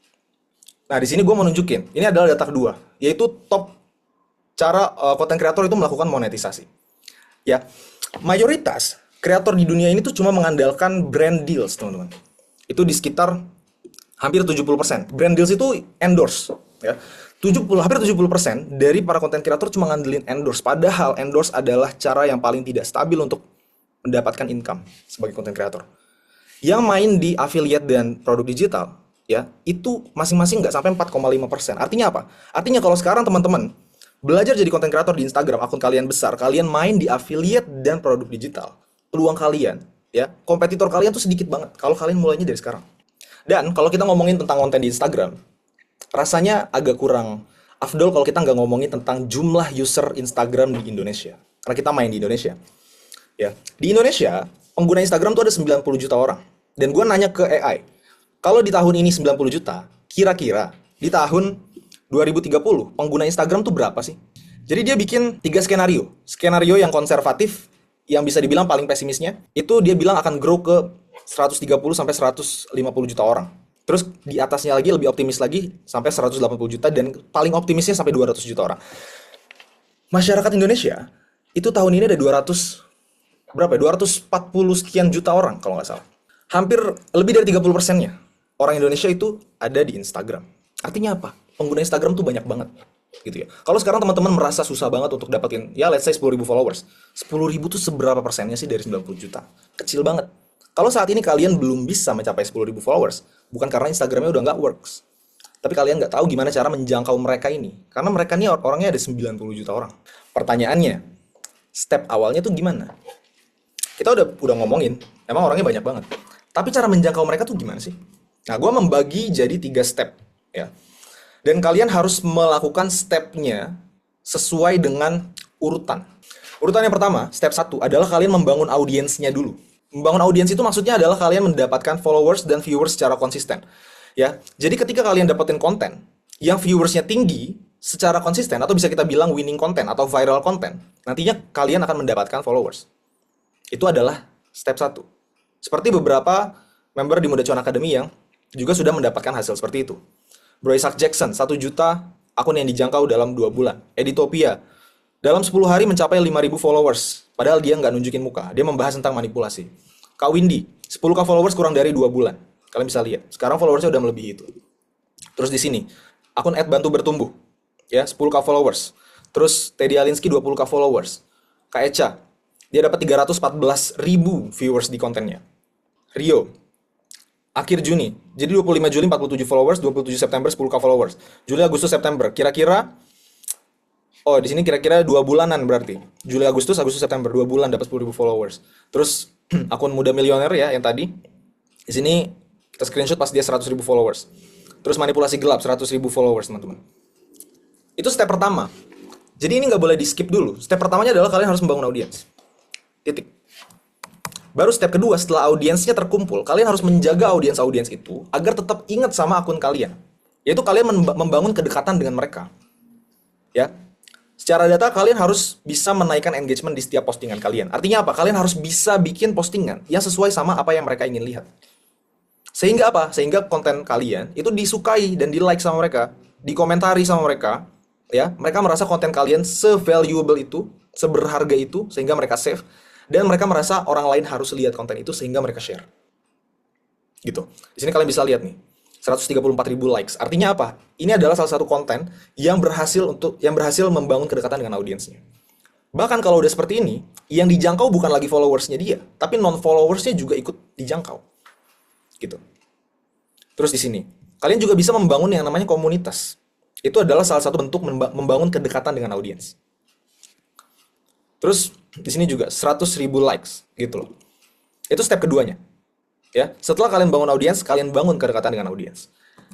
Nah, di sini gue mau nunjukin. Ini adalah data kedua, yaitu top cara konten kreator itu melakukan monetisasi. Ya, mayoritas kreator di dunia ini tuh cuma mengandalkan brand deals, teman-teman. Itu di sekitar hampir 70%. Brand deals itu endorse, ya. Hampir 70% dari para konten kreator cuma ngandelin endorse. Padahal endorse adalah cara yang paling tidak stabil untuk mendapatkan income sebagai konten kreator. Yang main di affiliate dan produk digital, ya, itu masing-masing nggak sampai 4,5%. Artinya apa? Artinya kalau sekarang teman-teman belajar jadi konten kreator di Instagram, akun kalian besar, kalian main di affiliate dan produk digital, peluang kalian, ya, kompetitor kalian tuh sedikit banget kalau kalian mulainya dari sekarang. Dan kalau kita ngomongin tentang konten di Instagram, rasanya agak kurang afdol kalau kita nggak ngomongin tentang jumlah user Instagram di Indonesia. Karena kita main di Indonesia. Ya, di Indonesia, pengguna Instagram tuh ada 90 juta orang. Dan gue nanya ke AI, kalau di tahun ini 90 juta, kira-kira di tahun 2030 pengguna Instagram tuh berapa sih? Jadi dia bikin 3 skenario. Skenario yang konservatif, yang bisa dibilang paling pesimisnya, itu dia bilang akan grow ke 130 sampai 150 juta orang. Terus di atasnya lagi lebih optimis lagi sampai 180 juta dan paling optimisnya sampai 200 juta orang. Masyarakat Indonesia itu tahun ini ada 240 sekian juta orang kalau nggak salah. Hampir lebih dari 30%-nya orang Indonesia itu ada di Instagram. Artinya apa? Pengguna Instagram tuh banyak banget gitu ya. Kalau sekarang teman-teman merasa susah banget untuk dapetin, ya let's say 10.000 followers. 10.000 tuh seberapa persennya sih dari 90 juta? Kecil banget. Kalau saat ini kalian belum bisa mencapai 10.000 followers, bukan karena Instagramnya udah nggak works. Tapi kalian nggak tahu gimana cara menjangkau mereka ini. Karena mereka ini orangnya ada 90 juta orang. Pertanyaannya, step awalnya tuh gimana? Kita udah ngomongin, emang orangnya banyak banget. Tapi cara menjangkau mereka tuh gimana sih? Nah, gue membagi jadi 3 step. Ya. Dan kalian harus melakukan stepnya sesuai dengan urutan. Urutan yang pertama, step 1, adalah kalian membangun audiensnya dulu. Membangun audiens itu maksudnya adalah kalian mendapatkan followers dan viewers secara konsisten. Ya, jadi ketika kalian dapetin konten yang viewersnya tinggi secara konsisten, atau bisa kita bilang winning content atau viral content, nantinya kalian akan mendapatkan followers. Itu adalah step 1. Seperti beberapa member di Muda Cuan Academy yang juga sudah mendapatkan hasil seperti itu. Bro Isaac Jackson, 1 juta akun yang dijangkau dalam 2 bulan. Editopia, dalam 10 hari mencapai 5.000 followers. Padahal dia nggak nunjukin muka, dia membahas tentang manipulasi. Kak Windy, 10k followers kurang dari 2 bulan. Kalian bisa lihat, sekarang followersnya udah melebihi itu. Terus di sini, akun @bantu_bertumbuh, ya, 10k followers. Terus Teddy Alinsky 20k followers. Kak Echa, dia dapat 314.000 viewers di kontennya. Rio, akhir Juni, jadi 25 Juli 47 followers, 27 September 10k followers. Juli, Agustus, September, kira-kira, oh di sini kira-kira 2 bulanan berarti. Juli, Agustus, September, 2 bulan dapat 10.000 followers. Terus akun Muda Milioner ya yang tadi, di sini kita screenshot pas dia 100.000 followers. Terus manipulasi gelap 100.000 followers teman-teman. Itu step pertama. Jadi ini nggak boleh di skip dulu. Step pertamanya adalah kalian harus membangun audiens. Titik. Baru step kedua, setelah audiensnya terkumpul, kalian harus menjaga audiens-audiens itu agar tetap ingat sama akun kalian. Yaitu kalian membangun kedekatan dengan mereka. Ya. Secara data kalian harus bisa menaikkan engagement di setiap postingan kalian. Artinya apa? Kalian harus bisa bikin postingan yang sesuai sama apa yang mereka ingin lihat. Sehingga apa? Sehingga konten kalian itu disukai dan di-like sama mereka, dikomentari sama mereka, ya. Mereka merasa konten kalian se-valuable itu, seberharga itu sehingga mereka save. Dan mereka merasa orang lain harus lihat konten itu sehingga mereka share. Gitu. Di sini kalian bisa lihat nih, 134.000 likes. Artinya apa? Ini adalah salah satu konten yang berhasil membangun kedekatan dengan audiensnya. Bahkan kalau udah seperti ini, yang dijangkau bukan lagi followersnya dia, tapi non-followersnya juga ikut dijangkau. Gitu. Terus di sini, kalian juga bisa membangun yang namanya komunitas. Itu adalah salah satu bentuk membangun kedekatan dengan audiens. Terus di sini juga 100.000 likes gitu loh. Itu step keduanya. Ya, setelah kalian bangun audiens, kalian bangun kedekatan dengan audiens.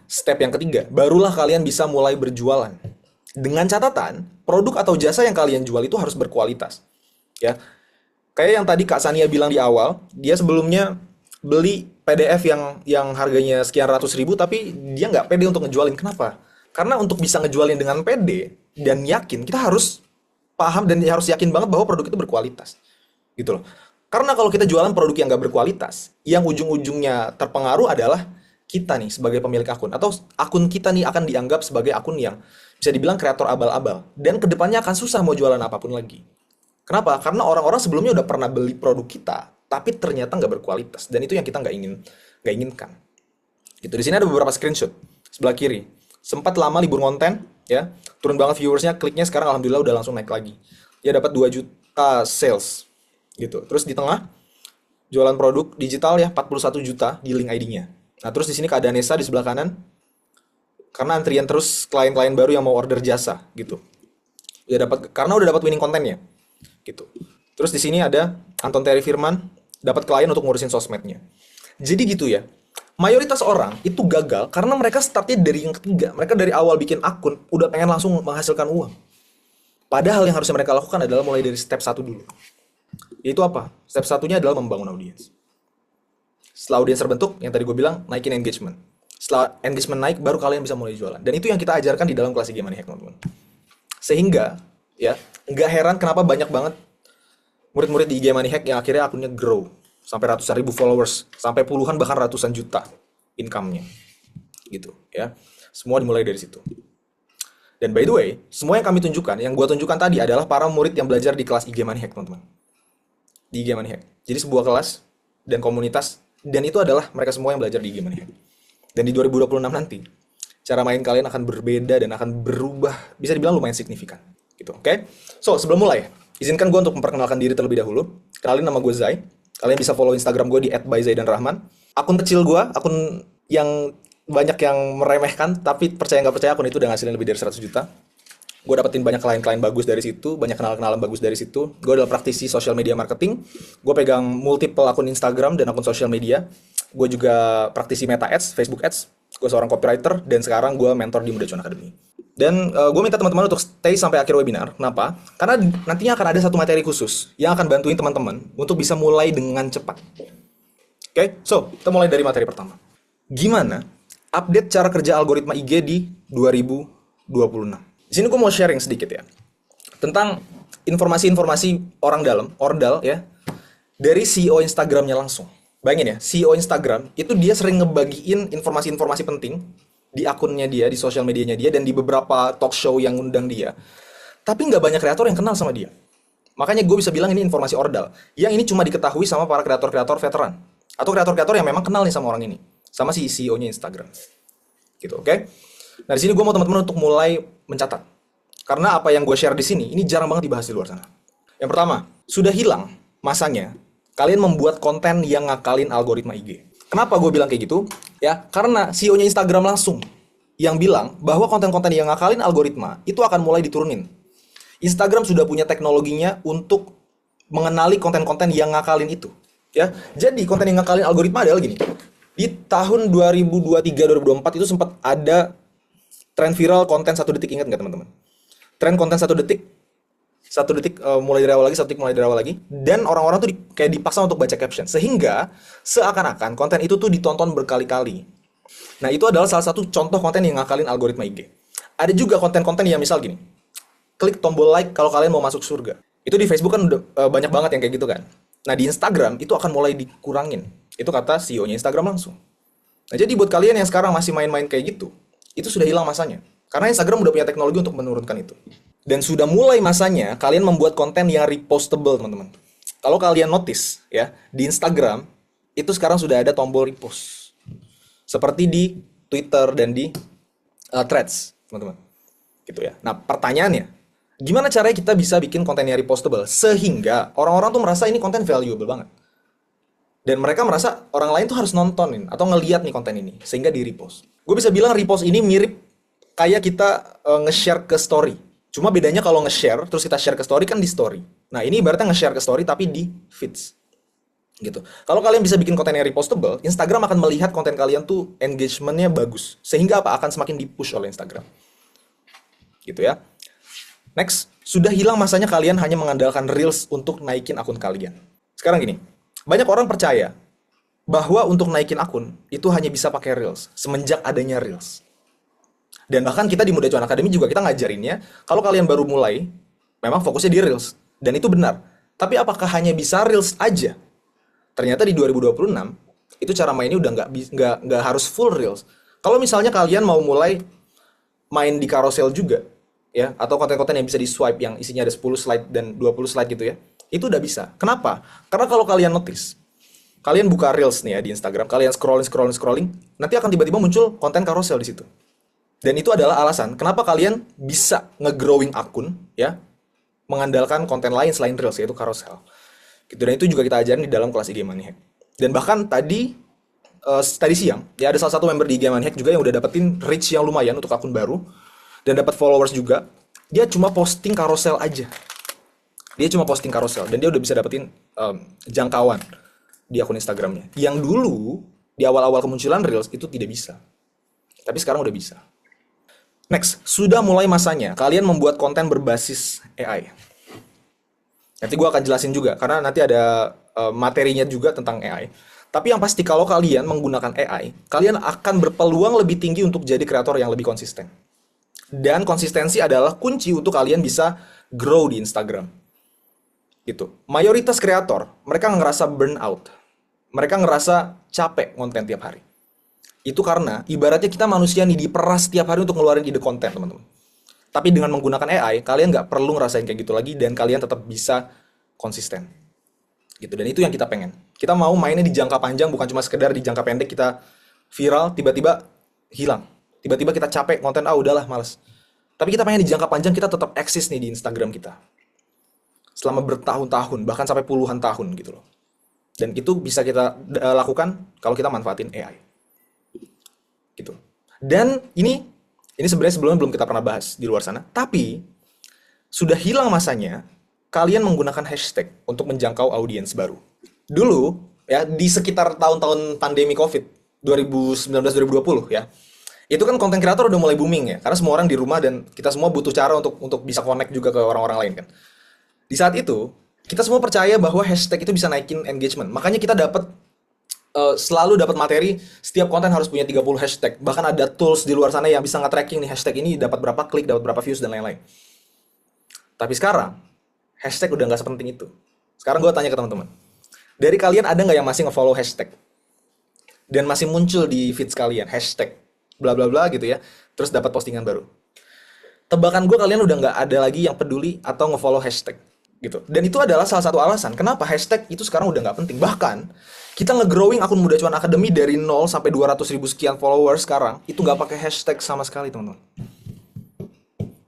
Step yang ketiga, barulah kalian bisa mulai berjualan. Dengan catatan, produk atau jasa yang kalian jual itu harus berkualitas. Ya. Kayak yang tadi Kak Sania bilang di awal, dia sebelumnya beli PDF yang harganya sekian ratus ribu, tapi dia nggak pede untuk ngejualin. Kenapa? Karena untuk bisa ngejualin dengan pede dan yakin, kita harus paham dan harus yakin banget bahwa produk itu berkualitas. Gitu loh. Karena kalau kita jualan produk yang nggak berkualitas, yang ujung-ujungnya terpengaruh adalah kita nih sebagai pemilik akun. Atau akun kita nih akan dianggap sebagai akun yang bisa dibilang kreator abal-abal. Dan kedepannya akan susah mau jualan apapun lagi. Kenapa? Karena orang-orang sebelumnya udah pernah beli produk kita, tapi ternyata nggak berkualitas. Dan itu yang kita nggak inginkan. Gitu. Di sini ada beberapa screenshot sebelah kiri. Sempat lama libur konten, ya, turun banget viewersnya, kliknya sekarang alhamdulillah udah langsung naik lagi. Dia dapat 2 juta sales, gitu. Terus di tengah jualan produk digital ya 41 juta di link ID-nya. Nah terus di sini Kak Danesa di sebelah kanan, karena antrian terus klien-klien baru yang mau order jasa, gitu. Karena udah dapat winning kontennya, gitu. Terus di sini ada Anton Terry Firman, dapat klien untuk ngurusin sosmednya. Jadi gitu ya. Mayoritas orang itu gagal karena mereka startnya dari yang ketiga. Mereka dari awal bikin akun, udah pengen langsung menghasilkan uang. Padahal yang harusnya mereka lakukan adalah mulai dari step 1 dulu. Yaitu apa? Step 1-nya adalah membangun audiens. Setelah audiens terbentuk, yang tadi gue bilang, naikin engagement. Setelah engagement naik, baru kalian bisa mulai jualan. Dan itu yang kita ajarkan di dalam kelas IG Money Hack, teman-teman. Sehingga, ya, nggak heran kenapa banyak banget murid-murid di IG Money Hack yang akhirnya akunnya grow. Sampai ratusan ribu followers, sampai puluhan bahkan ratusan juta income-nya. Gitu, ya. Semua dimulai dari situ. Dan by the way, semua yang kami tunjukkan, yang gua tunjukkan tadi adalah para murid yang belajar di kelas IG Money Hack, teman-teman. Di IG Money Hack. Jadi sebuah kelas dan komunitas, dan itu adalah mereka semua yang belajar di IG Money Hack. Dan di 2026 nanti, cara main kalian akan berbeda dan akan berubah, bisa dibilang lumayan signifikan. Gitu, oke? So, sebelum mulai, izinkan gue untuk memperkenalkan diri terlebih dahulu. Kenalin, nama gue Zai. Kalian bisa follow Instagram gue di @byzaidanrahman. Akun kecil gue, akun yang banyak yang meremehkan, tapi percaya nggak percaya akun itu udah ngasilin lebih dari 100 juta. Gue dapetin banyak klien-klien bagus dari situ, banyak kenalan-kenalan bagus dari situ. Gue adalah praktisi social media marketing. Gue pegang multiple akun Instagram dan akun social media. Gue juga praktisi Meta Ads, Facebook Ads. Gue seorang copywriter dan sekarang gue mentor di Muda Cuan Academy. Dan gue minta teman-teman untuk stay sampai akhir webinar. Kenapa? Karena nantinya akan ada satu materi khusus yang akan bantuin teman-teman untuk bisa mulai dengan cepat. Oke, so kita mulai dari materi pertama. Gimana update cara kerja algoritma IG di 2026? Di sini gue mau sharing sedikit ya tentang informasi-informasi orang dalam, ordal ya, dari CEO Instagramnya langsung. Bayangin ya, CEO Instagram itu dia sering ngebagiin informasi-informasi penting di akunnya dia, di sosial medianya dia, dan di beberapa talk show yang undang dia. Tapi nggak banyak kreator yang kenal sama dia. Makanya gue bisa bilang ini informasi ordal. Yang ini cuma diketahui sama para kreator-kreator veteran. Atau kreator-kreator yang memang kenal nih sama orang ini. Sama si CEO-nya Instagram. Gitu, oke? Nah, di sini gue mau teman-teman untuk mulai mencatat. Karena apa yang gue share di sini, ini jarang banget dibahas di luar sana. Yang pertama, sudah hilang masanya kalian membuat konten yang ngakalin algoritma IG. Kenapa gue bilang kayak gitu? Ya, karena CEO-nya Instagram langsung yang bilang bahwa konten-konten yang ngakalin algoritma itu akan mulai diturunin. Instagram sudah punya teknologinya untuk mengenali konten-konten yang ngakalin itu. Ya, jadi konten yang ngakalin algoritma adalah gini. Di tahun 2023-2024 itu sempat ada tren viral konten 1 detik, ingat nggak teman-teman? Tren konten 1 detik Satu detik mulai dari awal lagi, satu detik mulai dari awal lagi, dan orang-orang tuh kayak dipaksa untuk baca caption, sehingga seakan-akan konten itu tuh ditonton berkali-kali. Nah, itu adalah salah satu contoh konten yang ngakalin algoritma IG. Ada juga konten-konten yang misal gini, klik tombol like kalau kalian mau masuk surga. Itu di Facebook kan udah banyak banget yang kayak gitu kan. Nah, di Instagram itu akan mulai dikurangin. Itu kata CEO-nya Instagram langsung. Nah, jadi buat kalian yang sekarang masih main-main kayak gitu, itu sudah hilang masanya. Karena Instagram udah punya teknologi untuk menurunkan itu. Dan sudah mulai masanya kalian membuat konten yang repostable, teman-teman. Kalau kalian notice ya, di Instagram itu sekarang sudah ada tombol repost. Seperti di Twitter dan di Threads, teman-teman. Gitu ya. Nah, pertanyaannya, gimana caranya kita bisa bikin konten yang repostable sehingga orang-orang tuh merasa ini konten valuable banget. Dan mereka merasa orang lain tuh harus nontonin atau ngeliat nih konten ini sehingga di repost. Gue bisa bilang repost ini mirip kayak kita nge-share ke story. Cuma bedanya kalau nge-share terus kita share ke story kan di story. Nah, ini ibaratnya nge-share ke story tapi di feeds. Gitu. Kalau kalian bisa bikin konten yang repostable, Instagram akan melihat konten kalian tuh engagement-nya bagus. Sehingga apa? Akan semakin di-push oleh Instagram. Gitu ya. Next, sudah hilang masanya kalian hanya mengandalkan Reels untuk naikin akun kalian. Sekarang gini, banyak orang percaya bahwa untuk naikin akun itu hanya bisa pakai Reels semenjak adanya Reels. Dan bahkan kita di Muda Cuan Academy juga kita ngajarinnya, kalau kalian baru mulai, memang fokusnya di Reels. Dan itu benar. Tapi apakah hanya bisa Reels aja? Ternyata di 2026, itu cara mainnya udah nggak harus full Reels. Kalau misalnya kalian mau mulai main di carousel juga, ya, atau konten-konten yang bisa di swipe yang isinya ada 10 slide dan 20 slide gitu ya, itu udah bisa. Kenapa? Karena kalau kalian notice, kalian buka Reels nih ya di Instagram, kalian scrolling, nanti akan tiba-tiba muncul konten carousel di situ. Dan itu adalah alasan kenapa kalian bisa nge-growing akun, ya, mengandalkan konten lain selain Reels, yaitu carousel. Gitu. Dan itu juga kita ajarin di dalam kelas IG Money Hack. Dan bahkan tadi siang, ya ada salah satu member di IG Money Hack juga yang udah dapetin reach yang lumayan untuk akun baru, dan dapat followers juga. Dia cuma posting carousel aja. Dan dia udah bisa dapetin jangkauan di akun Instagramnya. Yang dulu, di awal-awal kemunculan Reels, itu tidak bisa. Tapi sekarang udah bisa. Next, sudah mulai masanya kalian membuat konten berbasis AI. Nanti gue akan jelasin juga, karena nanti ada materinya juga tentang AI. Tapi yang pasti kalau kalian menggunakan AI, kalian akan berpeluang lebih tinggi untuk jadi kreator yang lebih konsisten. Dan konsistensi adalah kunci untuk kalian bisa grow di Instagram. Gitu. Mayoritas kreator, mereka ngerasa burnout. Mereka ngerasa capek konten tiap hari. Itu karena ibaratnya kita manusia nih diperas tiap hari untuk ngeluarin ide konten, teman-teman. Tapi dengan menggunakan AI, kalian nggak perlu ngerasain kayak gitu lagi dan kalian tetap bisa konsisten. Gitu. Dan itu yang kita pengen. Kita mau mainnya di jangka panjang, bukan cuma sekedar di jangka pendek kita viral, tiba-tiba hilang. Tiba-tiba kita capek konten, udahlah, males. Tapi kita pengen di jangka panjang kita tetap eksis nih di Instagram kita. Selama bertahun-tahun, bahkan sampai puluhan tahun gitu loh. Dan itu bisa kita lakukan kalau kita manfaatin AI. Gitu. Dan ini sebenarnya sebelumnya belum kita pernah bahas di luar sana, tapi sudah hilang masanya kalian menggunakan hashtag untuk menjangkau audiens baru. Dulu ya di sekitar tahun-tahun pandemi Covid 2019-2020 ya. Itu kan konten kreator udah mulai booming ya, karena semua orang di rumah dan kita semua butuh cara untuk bisa connect juga ke orang-orang lain kan. Di saat itu, kita semua percaya bahwa hashtag itu bisa naikin engagement. Makanya kita selalu dapat materi, setiap konten harus punya 30 hashtag. Bahkan ada tools di luar sana yang bisa nge-tracking nih hashtag ini dapat berapa klik, dapat berapa views, dan lain-lain. Tapi sekarang, hashtag udah nggak sepenting itu. Sekarang gue tanya ke teman-teman. Dari kalian ada nggak yang masih nge-follow hashtag? Dan masih muncul di feeds kalian, hashtag bla bla bla gitu ya, terus dapat postingan baru. Tebakan gue kalian udah nggak ada lagi yang peduli atau nge-follow hashtag. Gitu. Dan itu adalah salah satu alasan kenapa hashtag itu sekarang udah nggak penting. Bahkan kita nge-growing akun Muda Cuan Academy dari 0 sampai 200.000 sekian followers sekarang itu nggak pakai hashtag sama sekali, teman-teman.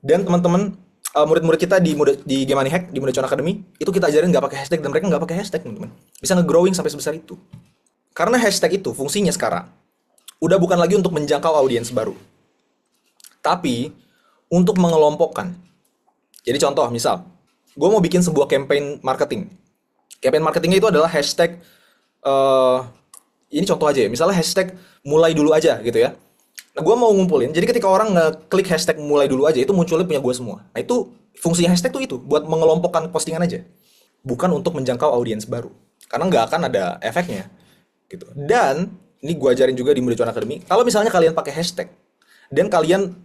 Dan teman-teman murid-murid kita di Game Money Hack, di Muda Cuan Academy, itu kita ajarin nggak pakai hashtag dan mereka nggak pakai hashtag, teman-teman. Bisa nge-growing sampai sebesar itu. Karena hashtag itu fungsinya sekarang udah bukan lagi untuk menjangkau audiens baru, tapi untuk mengelompokkan. Jadi contoh, misal gue mau bikin sebuah campaign marketing. Campaign marketingnya itu adalah hashtag, ini contoh aja ya, misalnya hashtag mulai dulu aja gitu ya. Nah, gue mau ngumpulin, jadi ketika orang ngeklik hashtag mulai dulu aja, itu munculnya punya gue semua. Nah, itu fungsinya hashtag tuh itu, buat mengelompokkan postingan aja. Bukan untuk menjangkau audiens baru. Karena nggak akan ada efeknya. Gitu. Dan, ini gue ajarin juga di Muda Cuan Academy, kalau misalnya kalian pakai hashtag, dan kalian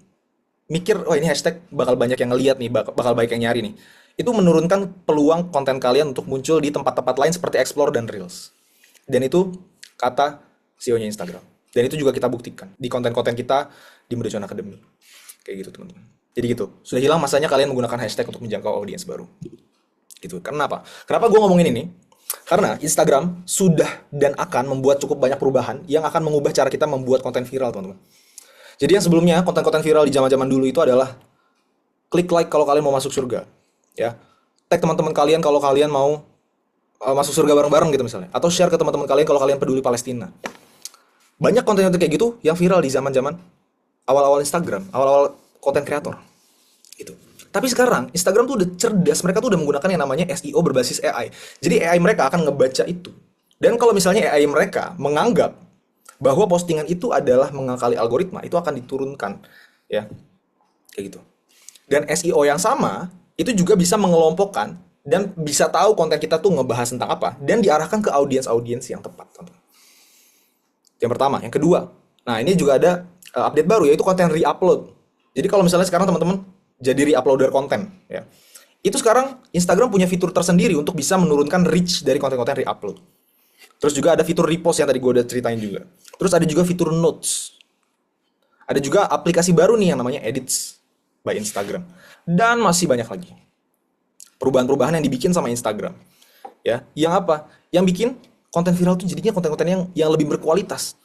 mikir, oh ini hashtag bakal banyak yang ngeliat nih, bakal banyak yang nyari nih. Itu menurunkan peluang konten kalian untuk muncul di tempat-tempat lain seperti Explore dan Reels. Dan itu kata CEO-nya Instagram. Dan itu juga kita buktikan di konten-konten kita di Muda Cuan Academy. Kayak gitu teman-teman. Jadi gitu, sudah hilang masanya kalian menggunakan hashtag untuk menjangkau audiens baru. Gitu. Kenapa? Kenapa gue ngomongin ini? Karena Instagram sudah dan akan membuat cukup banyak perubahan yang akan mengubah cara kita membuat konten viral, teman-teman. Jadi yang sebelumnya konten-konten viral di zaman-zaman dulu itu adalah klik like kalau kalian mau masuk surga, ya. Tag teman-teman kalian kalau kalian mau masuk surga bareng-bareng gitu misalnya, atau share ke teman-teman kalian kalau kalian peduli Palestina. Banyak konten-konten kayak gitu yang viral di zaman-zaman awal-awal Instagram, awal-awal konten kreator. Gitu. Tapi sekarang Instagram tuh udah cerdas, mereka tuh udah menggunakan yang namanya SEO berbasis AI. Jadi AI mereka akan ngebaca itu. Dan kalau misalnya AI mereka menganggap bahwa postingan itu adalah mengakali algoritma, itu akan diturunkan, ya. Kayak gitu. Dan SEO yang sama itu juga bisa mengelompokkan dan bisa tahu konten kita tuh ngebahas tentang apa dan diarahkan ke audiens-audiens yang tepat, teman-teman. Yang pertama, yang kedua. Nah, ini juga ada update baru yaitu konten re-upload. Jadi kalau misalnya sekarang teman-teman jadi re-uploader konten, ya. Itu sekarang Instagram punya fitur tersendiri untuk bisa menurunkan reach dari konten-konten re-upload. Terus juga ada fitur repost yang tadi gue udah ceritain juga. Terus ada juga fitur notes. Ada juga aplikasi baru nih yang namanya Edits by Instagram. Dan masih banyak lagi. Perubahan-perubahan yang dibikin sama Instagram. Ya, yang apa? Yang bikin konten viral tuh jadinya konten-konten yang lebih berkualitas.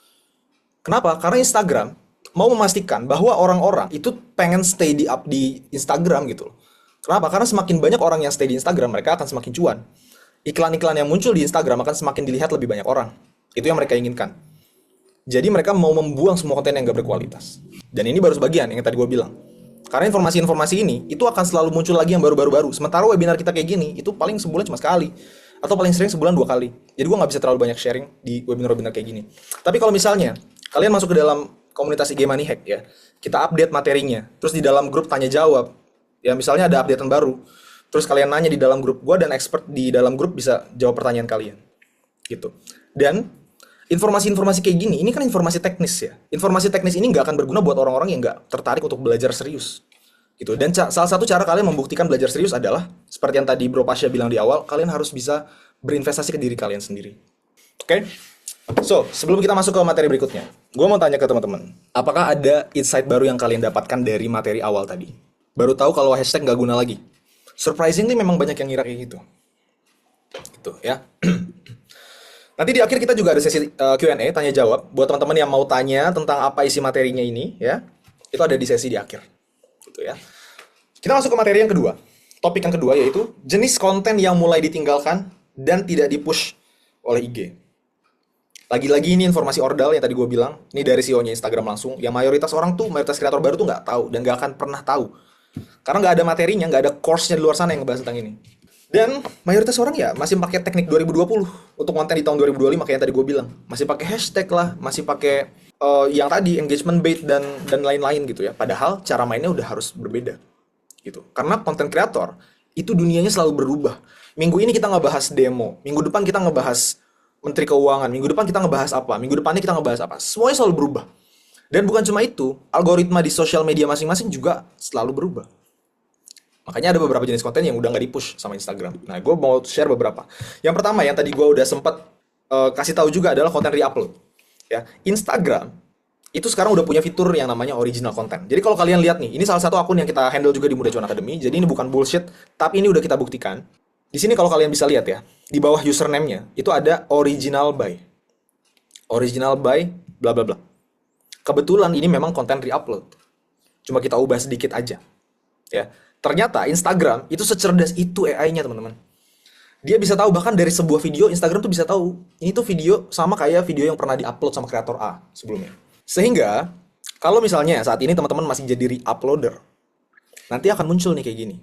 Kenapa? Karena Instagram mau memastikan bahwa orang-orang itu pengen stay di Instagram gitu loh. Kenapa? Karena semakin banyak orang yang stay di Instagram, mereka akan semakin cuan. Iklan-iklan yang muncul di Instagram akan semakin dilihat lebih banyak orang. Itu yang mereka inginkan. Jadi mereka mau membuang semua konten yang gak berkualitas. Dan ini baru sebagian yang tadi gue bilang. Karena informasi-informasi ini, itu akan selalu muncul lagi yang baru-baru. Sementara webinar kita kayak gini, itu paling sebulan cuma sekali. Atau paling sering sebulan 2 kali. Jadi gue gak bisa terlalu banyak sharing di webinar-webinar kayak gini. Tapi kalau misalnya, kalian masuk ke dalam komunitas IG Money Hack ya, kita update materinya. Terus di dalam grup tanya jawab. Ya misalnya ada updatean baru. Terus kalian nanya di dalam grup gue dan expert di dalam grup bisa jawab pertanyaan kalian. Gitu. Dan informasi-informasi kayak gini, ini kan informasi teknis ya. Informasi teknis ini nggak akan berguna buat orang-orang yang nggak tertarik untuk belajar serius. Gitu. Dan salah satu cara kalian membuktikan belajar serius adalah, seperti yang tadi Bro Pasha bilang di awal, kalian harus bisa berinvestasi ke diri kalian sendiri. Oke? So, sebelum kita masuk ke materi berikutnya, gue mau tanya ke teman-teman, apakah ada insight baru yang kalian dapatkan dari materi awal tadi? Baru tahu kalau hashtag nggak guna lagi. Surprisingly memang banyak yang ngira kayak gitu. Gitu ya. Nanti di akhir kita juga ada sesi Q&A, tanya jawab. Buat teman-teman yang mau tanya tentang apa isi materinya ini, ya, itu ada di sesi di akhir. Gitu ya. Kita masuk ke materi yang kedua. Topik yang kedua yaitu jenis konten yang mulai ditinggalkan dan tidak dipush oleh IG. Lagi-lagi ini informasi ordal yang tadi gue bilang. Ini dari CEO-nya Instagram langsung. Yang mayoritas kreator baru tuh nggak tahu dan nggak akan pernah tahu. Karena nggak ada materinya, nggak ada course-nya di luar sana yang ngebahas tentang ini. Dan mayoritas orang ya masih pakai teknik 2020 untuk konten di tahun 2025 kayak yang tadi gue bilang. Masih pakai hashtag lah, masih pakai yang tadi engagement bait dan lain-lain gitu ya. Padahal cara mainnya udah harus berbeda gitu. Karena konten kreator itu dunianya selalu berubah. Minggu ini kita ngebahas demo, minggu depan kita ngebahas Menteri Keuangan, minggu depan kita ngebahas apa, minggu depannya kita ngebahas apa. Semuanya selalu berubah. Dan bukan cuma itu, algoritma di sosial media masing-masing juga selalu berubah. Makanya ada beberapa jenis konten yang udah nggak di-push sama Instagram. Nah, gue mau share beberapa. Yang pertama, yang tadi gue udah sempat kasih tahu juga adalah konten re-upload. Ya, Instagram itu sekarang udah punya fitur yang namanya original content. Jadi kalau kalian lihat nih, ini salah satu akun yang kita handle juga di Muda Cuan Academy. Jadi ini bukan bullshit, tapi ini udah kita buktikan. Di sini kalau kalian bisa lihat ya, di bawah username-nya itu ada original by. Original by bla bla bla. Kebetulan ini memang konten re-upload. Cuma kita ubah sedikit aja. Ya. Ternyata Instagram itu secerdas itu AI-nya, teman-teman. Dia bisa tahu bahkan dari sebuah video, Instagram tuh bisa tahu ini tuh video sama kayak video yang pernah di-upload sama kreator A sebelumnya. Sehingga kalau misalnya saat ini teman-teman masih jadi re-uploader, nanti akan muncul nih kayak gini.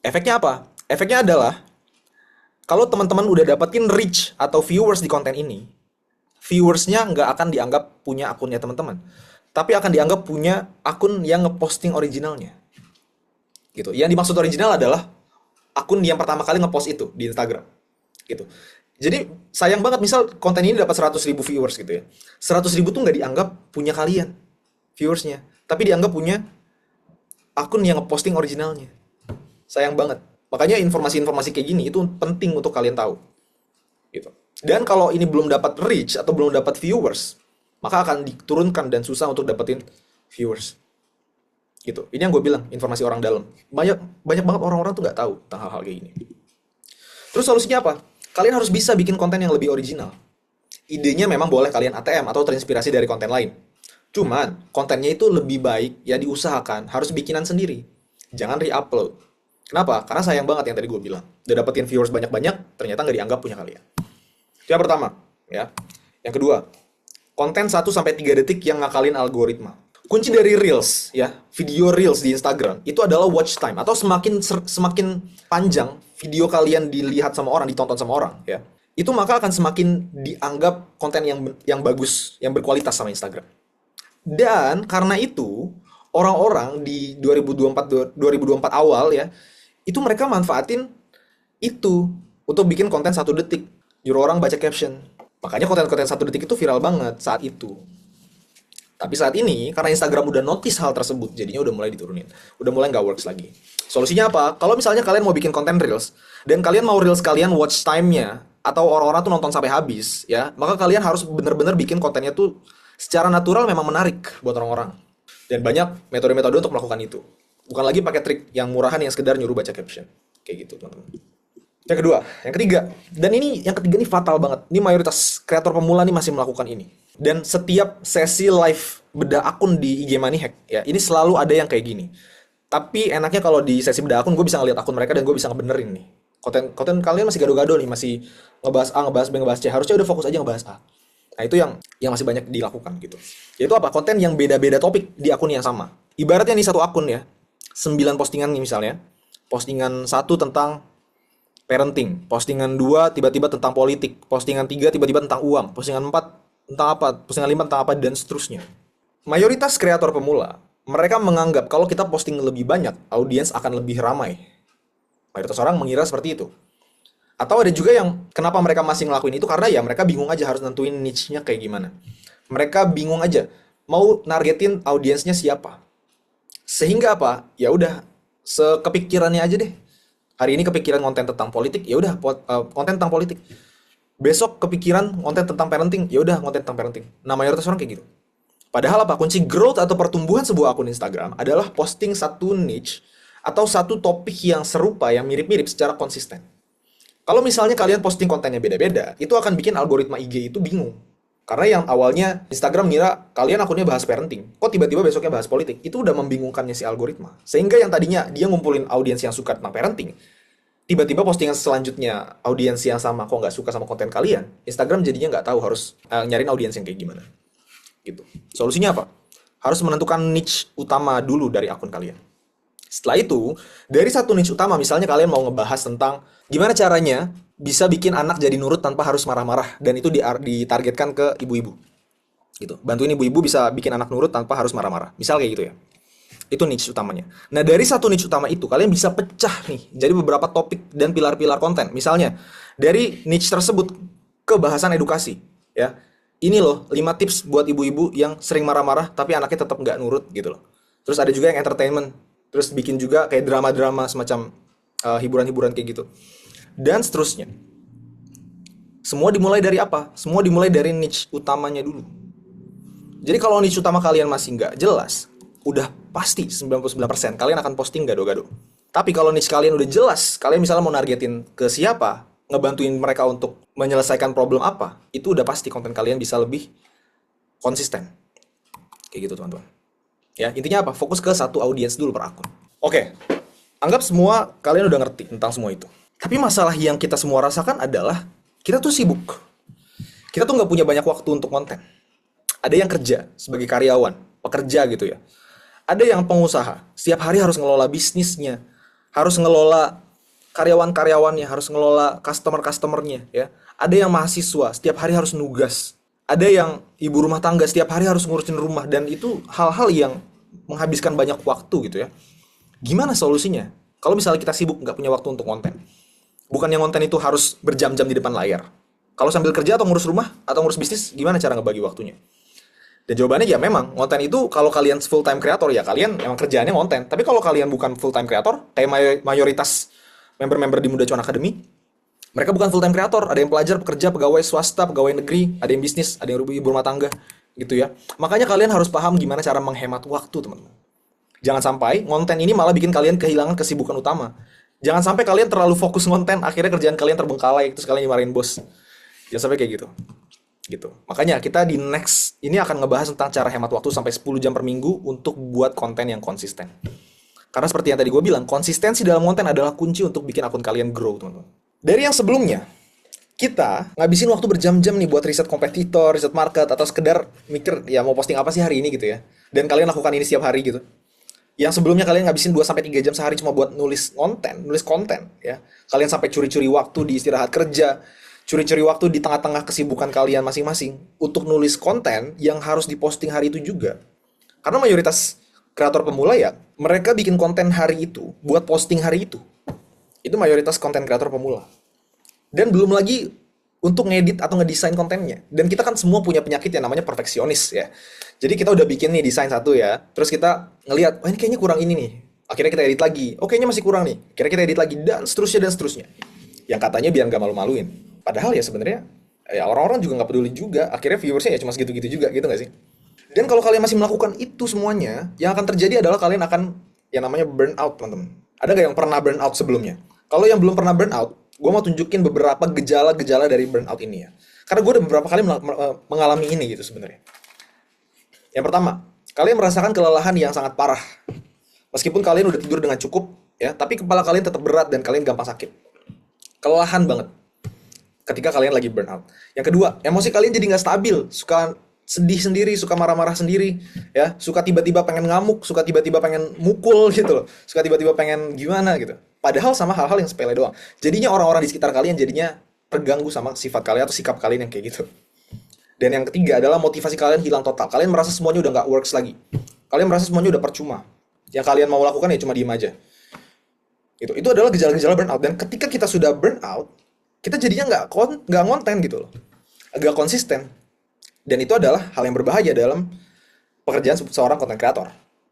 Efeknya apa? Efeknya adalah kalau teman-teman udah dapetin reach atau viewers di konten ini, viewersnya nggak akan dianggap punya akunnya teman-teman, tapi akan dianggap punya akun yang ngeposting originalnya. gitu. Yang dimaksud original adalah akun yang pertama kali ngepost itu di Instagram gitu. Jadi sayang banget misal konten ini dapat 100.000 viewers gitu ya. 100.000 tuh nggak dianggap punya kalian viewersnya, tapi dianggap punya akun yang ngeposting originalnya. Sayang banget. Makanya informasi-informasi kayak gini itu penting untuk kalian tahu gitu. Dan kalau ini belum dapat reach atau belum dapat viewers, maka akan diturunkan dan susah untuk dapetin viewers gitu. Ini yang gue bilang, informasi orang dalam. Banyak banyak banget orang-orang tuh nggak tahu tentang hal-hal kayak gini. Terus solusinya apa? Kalian harus bisa bikin konten yang lebih original. Idenya memang boleh kalian ATM atau terinspirasi dari konten lain. Cuman kontennya itu lebih baik ya diusahakan harus bikinan sendiri. Jangan re-upload. Kenapa? Karena sayang banget yang tadi gue bilang. Udah dapetin viewers banyak-banyak, ternyata nggak dianggap punya kalian. Itu yang pertama, ya. Yang kedua, konten 1-3 detik yang ngakalin algoritma. Kunci dari Reels, ya, video Reels di Instagram, itu adalah watch time. Atau semakin panjang video kalian dilihat sama orang, ditonton sama orang, ya. Itu maka akan semakin dianggap konten yang bagus, yang berkualitas sama Instagram. Dan karena itu, orang-orang di 2024 awal, ya, itu mereka manfaatin itu untuk bikin konten 1 detik. Nyuruh orang baca caption. Makanya konten-konten 1 detik itu viral banget saat itu. Tapi saat ini, karena Instagram udah notice hal tersebut, jadinya udah mulai diturunin. Udah mulai nggak works lagi. Solusinya apa? Kalau misalnya kalian mau bikin konten Reels, dan kalian mau Reels kalian watch time-nya, atau orang-orang tuh nonton sampai habis, ya, maka kalian harus bener-bener bikin kontennya tuh secara natural memang menarik buat orang-orang. Dan banyak metode-metode untuk melakukan itu. Bukan lagi pakai trik yang murahan yang sekedar nyuruh baca caption. Kayak gitu, teman-teman. Yang kedua, yang ketiga, dan ini yang ketiga ini fatal banget. Ini mayoritas kreator pemula nih masih melakukan ini. Dan setiap sesi live bedah akun di IG Money Hack, ya, ini selalu ada yang kayak gini. Tapi enaknya kalau di sesi bedah akun, gue bisa ngeliat akun mereka dan gue bisa ngebenerin nih. Konten kalian masih gado-gado nih, masih ngebahas A, ngebahas B, ngebahas C. Harusnya udah fokus aja ngebahas A. Nah, itu yang masih banyak dilakukan gitu. Yaitu apa? Konten yang beda-beda topik di akun yang sama. Ibaratnya nih satu akun ya, 9 postingan nih misalnya. Postingan 1 tentang parenting, postingan 2 tiba-tiba tentang politik, postingan 3 tiba-tiba tentang uang, postingan 4 tentang apa, postingan 5 tentang apa, dan seterusnya. Mayoritas kreator pemula, mereka menganggap kalau kita posting lebih banyak, audiens akan lebih ramai. Mayoritas orang mengira seperti itu. Atau ada juga yang kenapa mereka masih ngelakuin itu, karena ya mereka bingung aja harus nentuin niche-nya kayak gimana. Mereka bingung aja mau nargetin audiensnya siapa. Sehingga apa? Ya udah, sekepikirannya aja deh. Hari ini kepikiran konten tentang politik, ya udah konten tentang politik. Besok kepikiran konten tentang parenting, ya udah konten tentang parenting. Nah, mayoritas orang kayak gitu. Padahal apa? Kunci growth atau pertumbuhan sebuah akun Instagram adalah posting satu niche atau satu topik yang serupa, yang mirip-mirip secara konsisten. Kalau misalnya kalian posting kontennya beda-beda, itu akan bikin algoritma IG itu bingung. Karena yang awalnya Instagram ngira kalian akunnya bahas parenting, kok tiba-tiba besoknya bahas politik, itu udah membingungkannya si algoritma. Sehingga yang tadinya dia ngumpulin audiens yang suka tentang parenting, tiba-tiba postingan selanjutnya audiens yang sama kok nggak suka sama konten kalian, Instagram jadinya nggak tahu harus nyariin audiens yang kayak gimana. Gitu. Solusinya apa? Harus menentukan niche utama dulu dari akun kalian. Setelah itu, dari satu niche utama, misalnya kalian mau ngebahas tentang gimana caranya bisa bikin anak jadi nurut tanpa harus marah-marah, dan itu ditargetkan ke ibu-ibu. Gitu. Bantuin ibu-ibu bisa bikin anak nurut tanpa harus marah-marah. Misal kayak gitu ya. Itu niche utamanya. Nah, dari satu niche utama itu, kalian bisa pecah nih, jadi beberapa topik dan pilar-pilar konten. Misalnya, dari niche tersebut ke bahasan edukasi. Ya. Ini loh, 5 tips buat ibu-ibu yang sering marah-marah, tapi anaknya tetap nggak nurut gitu loh. Terus ada juga yang entertainment. Terus bikin juga kayak drama-drama semacam hiburan-hiburan kayak gitu. Dan seterusnya. Semua dimulai dari apa? Semua dimulai dari niche utamanya dulu. Jadi kalau niche utama kalian masih nggak jelas, udah pasti 99% kalian akan posting gado-gado. Tapi kalau niche kalian udah jelas, kalian misalnya mau nargetin ke siapa, ngebantuin mereka untuk menyelesaikan problem apa, itu udah pasti konten kalian bisa lebih konsisten. Kayak gitu teman-teman. Ya, intinya apa? Fokus ke satu audiens dulu per akun. Oke, anggap semua kalian udah ngerti tentang semua itu. Tapi masalah yang kita semua rasakan adalah kita tuh sibuk. Kita tuh nggak punya banyak waktu untuk konten. Ada yang kerja sebagai karyawan, pekerja gitu ya. Ada yang pengusaha, setiap hari harus ngelola bisnisnya, harus ngelola karyawan-karyawannya, harus ngelola customer-customernya ya. Ada yang mahasiswa, setiap hari harus nugas. Ada yang ibu rumah tangga, setiap hari harus ngurusin rumah, dan itu hal-hal yang menghabiskan banyak waktu gitu ya. Gimana solusinya? Kalau misalnya kita sibuk nggak punya waktu untuk konten. Bukan yang konten itu harus berjam-jam di depan layar. Kalau sambil kerja atau ngurus rumah atau ngurus bisnis, gimana cara ngebagi waktunya? Dan jawabannya ya memang, konten itu kalau kalian full time creator ya kalian emang kerjaannya konten. Tapi kalau kalian bukan full time creator, kayak mayoritas member-member di Muda Cuan Academy, mereka bukan full time creator. Ada yang pelajar, pekerja, pegawai swasta, pegawai negeri, ada yang bisnis, ada yang ibu rumah tangga, gitu ya. Makanya kalian harus paham gimana cara menghemat waktu, teman-teman. Jangan sampai konten ini malah bikin kalian kehilangan kesibukan utama. Jangan sampai kalian terlalu fokus konten, akhirnya kerjaan kalian terbengkalai, terus kalian dimarahin bos. Jangan sampai kayak gitu. Gitu. Makanya kita di next ini akan ngebahas tentang cara hemat waktu sampai 10 jam per minggu untuk buat konten yang konsisten. Karena seperti yang tadi gue bilang, konsistensi dalam konten adalah kunci untuk bikin akun kalian grow, teman-teman. Dari yang sebelumnya, kita ngabisin waktu berjam-jam nih buat riset kompetitor, riset market, atau sekedar mikir ya mau posting apa sih hari ini gitu ya. Dan kalian lakukan ini setiap hari gitu. Yang sebelumnya kalian ngabisin 2-3 jam sehari cuma buat nulis konten ya. Kalian sampai curi-curi waktu di istirahat kerja, curi-curi waktu di tengah-tengah kesibukan kalian masing-masing untuk nulis konten yang harus diposting hari itu juga. Karena mayoritas kreator pemula ya, mereka bikin konten hari itu buat posting hari itu. Itu mayoritas konten kreator pemula. Dan belum lagi untuk ngedit atau ngedesain kontennya. Dan kita kan semua punya penyakit yang namanya perfeksionis ya. Jadi kita udah bikin nih desain satu ya, terus kita ngelihat, ini kayaknya kurang ini nih. Akhirnya kita edit lagi. Oh, kayaknya masih kurang nih. Akhirnya kita edit lagi dan seterusnya. Yang katanya biar nggak malu-maluin. Padahal ya sebenarnya ya orang-orang juga nggak peduli juga. Akhirnya viewersnya ya cuma segitu-gitu juga gitu nggak sih? Dan kalau kalian masih melakukan itu semuanya, yang akan terjadi adalah kalian akan yang namanya burnout, teman-teman. Ada nggak yang pernah burnout sebelumnya? Kalau yang belum pernah burnout, gue mau tunjukin beberapa gejala-gejala dari burnout ini ya. Karena gue udah beberapa kali mengalami ini gitu sebenarnya. Yang pertama, kalian merasakan kelelahan yang sangat parah. Meskipun kalian udah tidur dengan cukup, ya, tapi kepala kalian tetap berat dan kalian gampang sakit. Kelelahan banget ketika kalian lagi burnout. Yang kedua, emosi kalian jadi nggak stabil, suka sedih sendiri, suka marah-marah sendiri, ya, suka tiba-tiba pengen ngamuk, suka tiba-tiba pengen mukul gitu loh, suka tiba-tiba pengen gimana gitu. Padahal sama hal-hal yang sepele doang. Jadinya orang-orang di sekitar kalian jadinya terganggu sama sifat kalian atau sikap kalian yang kayak gitu. Dan yang ketiga adalah motivasi kalian hilang total. Kalian merasa semuanya udah nggak works lagi. Kalian merasa semuanya udah percuma. Yang kalian mau lakukan ya cuma diem aja. Itu adalah gejala-gejala burnout. Dan ketika kita sudah burnout, kita jadinya nggak ngonten gitu loh. Agak konsisten. Dan itu adalah hal yang berbahaya dalam pekerjaan seorang content creator.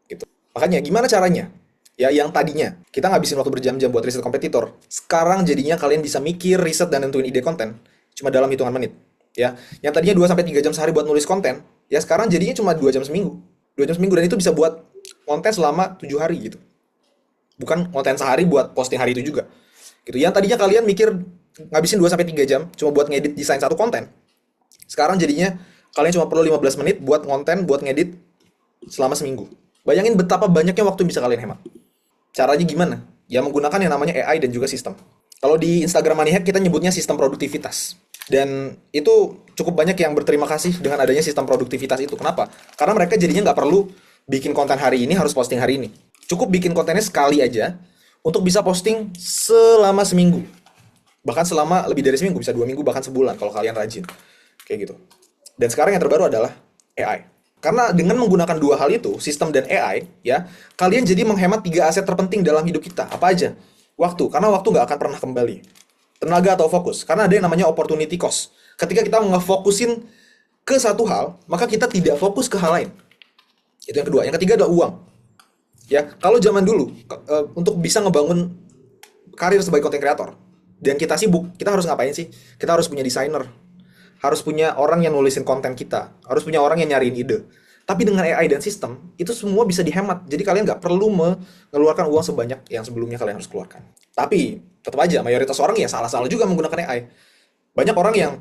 Gitu. Makanya gimana caranya? Ya yang tadinya kita ngabisin waktu berjam-jam buat riset kompetitor, sekarang jadinya kalian bisa mikir, riset, dan nentuin ide konten cuma dalam hitungan menit. Ya, yang tadinya 2-3 jam sehari buat nulis konten, ya sekarang jadinya cuma 2 jam seminggu. 2 jam seminggu, dan itu bisa buat konten selama 7 hari gitu. Bukan konten sehari buat posting hari itu juga. Gitu. Yang tadinya kalian mikir ngabisin 2-3 jam cuma buat ngedit desain satu konten. Sekarang jadinya kalian cuma perlu 15 menit buat konten, buat ngedit selama seminggu. Bayangin betapa banyaknya waktu yang bisa kalian hemat. Caranya gimana? Ya menggunakan yang namanya AI dan juga sistem. Kalau di Instagram Money Hack kita nyebutnya sistem produktivitas. Dan itu cukup banyak yang berterima kasih dengan adanya sistem produktivitas itu. Kenapa? Karena mereka jadinya nggak perlu bikin konten hari ini harus posting hari ini. Cukup bikin kontennya sekali aja untuk bisa posting selama seminggu. Bahkan selama lebih dari seminggu, bisa 2 minggu, bahkan sebulan kalau kalian rajin. Kayak gitu. Dan sekarang yang terbaru adalah AI. Karena dengan menggunakan dua hal itu, sistem dan AI, ya, kalian jadi menghemat 3 aset terpenting dalam hidup kita. Apa aja? Waktu, karena waktu nggak akan pernah kembali. Tenaga atau fokus, karena ada yang namanya opportunity cost. Ketika kita ngefokusin ke satu hal, maka kita tidak fokus ke hal lain. Itu yang kedua. Yang ketiga adalah uang. Ya, kalau zaman dulu untuk bisa ngebangun karir sebagai content creator dan kita sibuk, kita harus ngapain sih? Kita harus punya desainer, harus punya orang yang nulisin konten kita, harus punya orang yang nyariin ide. Tapi dengan AI dan sistem, itu semua bisa dihemat. Jadi kalian nggak perlu mengeluarkan uang sebanyak yang sebelumnya kalian harus keluarkan. Tapi tetap aja mayoritas orang ya salah-salah juga menggunakan AI. Banyak orang yang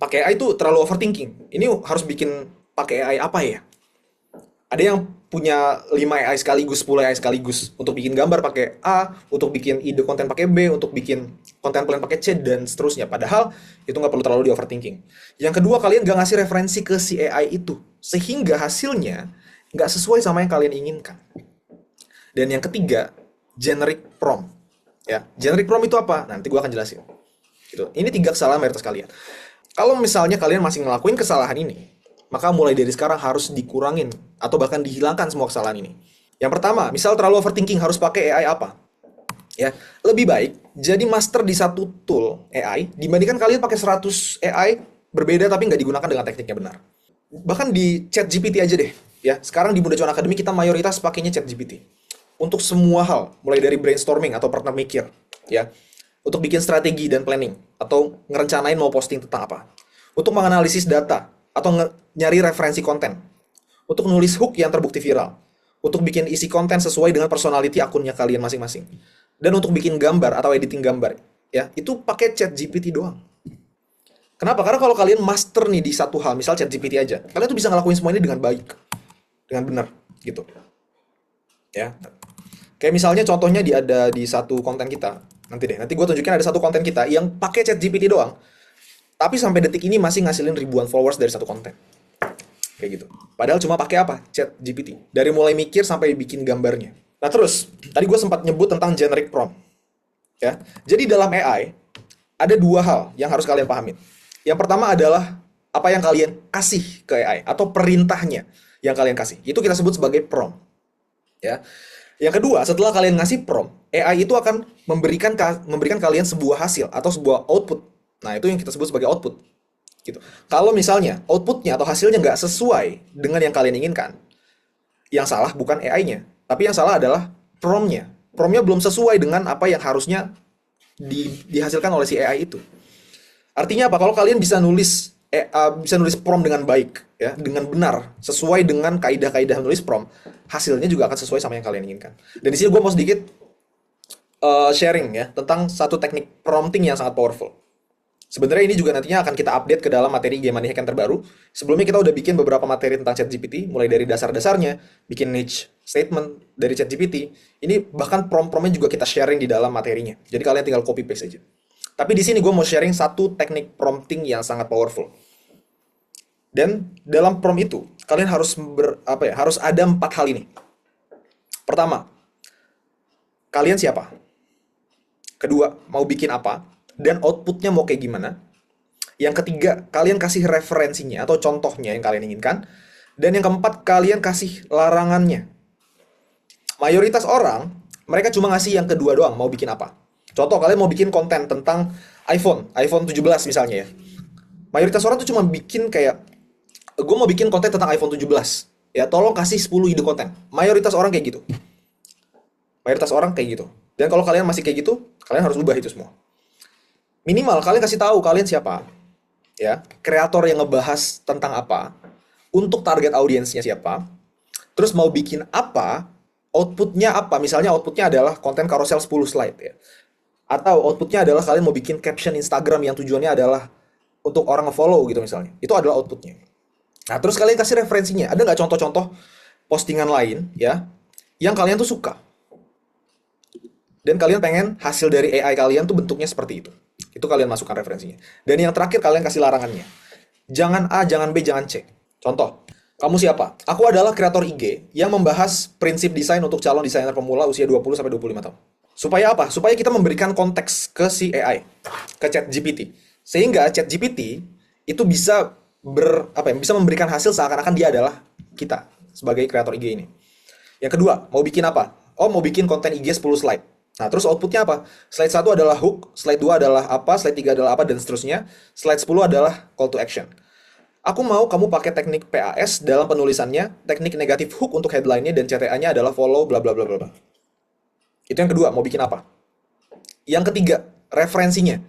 pakai AI itu terlalu overthinking. Ini harus bikin pakai AI apa ya? Ada yang punya 5 AI sekaligus, 10 AI sekaligus. Untuk bikin gambar pakai A, untuk bikin ide konten pakai B, untuk bikin konten plan pakai C, dan seterusnya. Padahal itu nggak perlu terlalu di overthinking. Yang kedua, kalian nggak ngasih referensi ke si AI itu. Sehingga hasilnya nggak sesuai sama yang kalian inginkan. Dan yang ketiga, generic prompt. Ya, generic prompt itu apa? Nanti gue akan jelasin. Gitu. Ini 3 kesalahan mayoritas kalian. Kalau misalnya kalian masih ngelakuin kesalahan ini, maka mulai dari sekarang harus dikurangin atau bahkan dihilangkan semua kesalahan ini. Yang pertama, misal terlalu overthinking harus pakai AI apa? Ya, lebih baik jadi master di satu tool AI dibandingkan kalian pakai 100 AI berbeda tapi nggak digunakan dengan tekniknya benar. Bahkan di ChatGPT aja deh, ya. Sekarang di Bunda Cuan Academy kita mayoritas pakainya ChatGPT. Untuk semua hal, mulai dari brainstorming atau partner mikir, ya. Untuk bikin strategi dan planning atau ngerencanain mau posting tentang apa. Untuk menganalisis data atau nyari referensi konten. Untuk nulis hook yang terbukti viral. Untuk bikin isi konten sesuai dengan personality akunnya kalian masing-masing. Dan untuk bikin gambar atau editing gambar, ya, itu pakai ChatGPT doang. Kenapa? Karena kalau kalian master nih di satu hal, misal ChatGPT aja, kalian tuh bisa ngelakuin semua ini dengan baik, dengan benar, gitu. Ya, kayak misalnya contohnya ada di satu konten kita, nanti gue tunjukin ada satu konten kita yang pakai ChatGPT doang, tapi sampai detik ini masih ngasilin ribuan followers dari satu konten, kayak gitu. Padahal cuma pakai apa? ChatGPT. Dari mulai mikir sampai bikin gambarnya. Nah terus, tadi gue sempat nyebut tentang generic prompt. Ya, jadi dalam AI ada dua hal yang harus kalian pahamin. Yang pertama adalah apa yang kalian kasih ke AI atau perintahnya yang kalian kasih. Itu kita sebut sebagai prompt. Ya. Yang kedua, setelah kalian ngasih prompt, AI itu akan memberikan kalian sebuah hasil atau sebuah output. Nah, itu yang kita sebut sebagai output. Gitu. Kalau misalnya outputnya atau hasilnya nggak sesuai dengan yang kalian inginkan, yang salah bukan AI-nya, tapi yang salah adalah prompt-nya. Prompt-nya belum sesuai dengan apa yang harusnya dihasilkan oleh si AI itu. Artinya apa? Kalau kalian bisa nulis prompt dengan baik, ya, dengan benar, sesuai dengan kaidah-kaidah menulis prompt, hasilnya juga akan sesuai sama yang kalian inginkan. Dan di sini gue mau sedikit sharing ya tentang satu teknik prompting yang sangat powerful. Sebenarnya ini juga nantinya akan kita update ke dalam materi Game Money Hack yang terbaru. Sebelumnya kita udah bikin beberapa materi tentang ChatGPT, mulai dari dasar-dasarnya, bikin niche statement dari ChatGPT. Ini bahkan prompt-promptnya juga kita sharing di dalam materinya. Jadi kalian tinggal copy paste aja. Tapi di sini gue mau sharing satu teknik prompting yang sangat powerful. Dan dalam prompt itu, kalian harus harus ada 4 hal ini. Pertama, kalian siapa? Kedua, mau bikin apa? Dan outputnya mau kayak gimana. Yang ketiga, kalian kasih referensinya atau contohnya yang kalian inginkan. Dan yang keempat, kalian kasih larangannya. Mayoritas orang, mereka cuma ngasih yang kedua doang, mau bikin apa. Contoh, kalian mau bikin konten tentang iPhone 17 misalnya ya. Mayoritas orang tuh cuma bikin kayak, gue mau bikin konten tentang iPhone 17. Ya, tolong kasih 10 ide konten. Mayoritas orang kayak gitu. Mayoritas orang kayak gitu. Dan kalau kalian masih kayak gitu, kalian harus ubah itu semua. Minimal kalian kasih tahu kalian siapa, ya, kreator yang ngebahas tentang apa, untuk target audiensnya siapa, terus mau bikin apa, outputnya apa. Misalnya outputnya adalah konten carousel 10 slide ya, atau outputnya adalah kalian mau bikin caption Instagram yang tujuannya adalah untuk orang nge-follow gitu misalnya. Itu adalah outputnya. Nah terus kalian kasih referensinya. Ada nggak contoh-contoh postingan lain ya yang kalian tuh suka? Dan kalian pengen hasil dari AI kalian tuh bentuknya seperti itu. Itu kalian masukkan referensinya. Dan yang terakhir kalian kasih larangannya. Jangan A, jangan B, jangan C. Contoh, kamu siapa? Aku adalah kreator IG yang membahas prinsip desain untuk calon desainer pemula usia 20-25 tahun. Supaya apa? Supaya kita memberikan konteks ke si AI, ke ChatGPT. Sehingga ChatGPT itu bisa bisa memberikan hasil seakan-akan dia adalah kita sebagai kreator IG ini. Yang kedua, mau bikin apa? Oh, mau bikin konten IG 10 slide. Nah, terus outputnya apa? Slide 1 adalah hook, slide 2 adalah apa, slide 3 adalah apa, dan seterusnya. Slide 10 adalah call to action. Aku mau kamu pakai teknik PAS dalam penulisannya, teknik negatif hook untuk headline-nya, dan CTA-nya adalah follow, bla bla bla bla bla. Itu yang kedua, mau bikin apa? Yang ketiga, referensinya.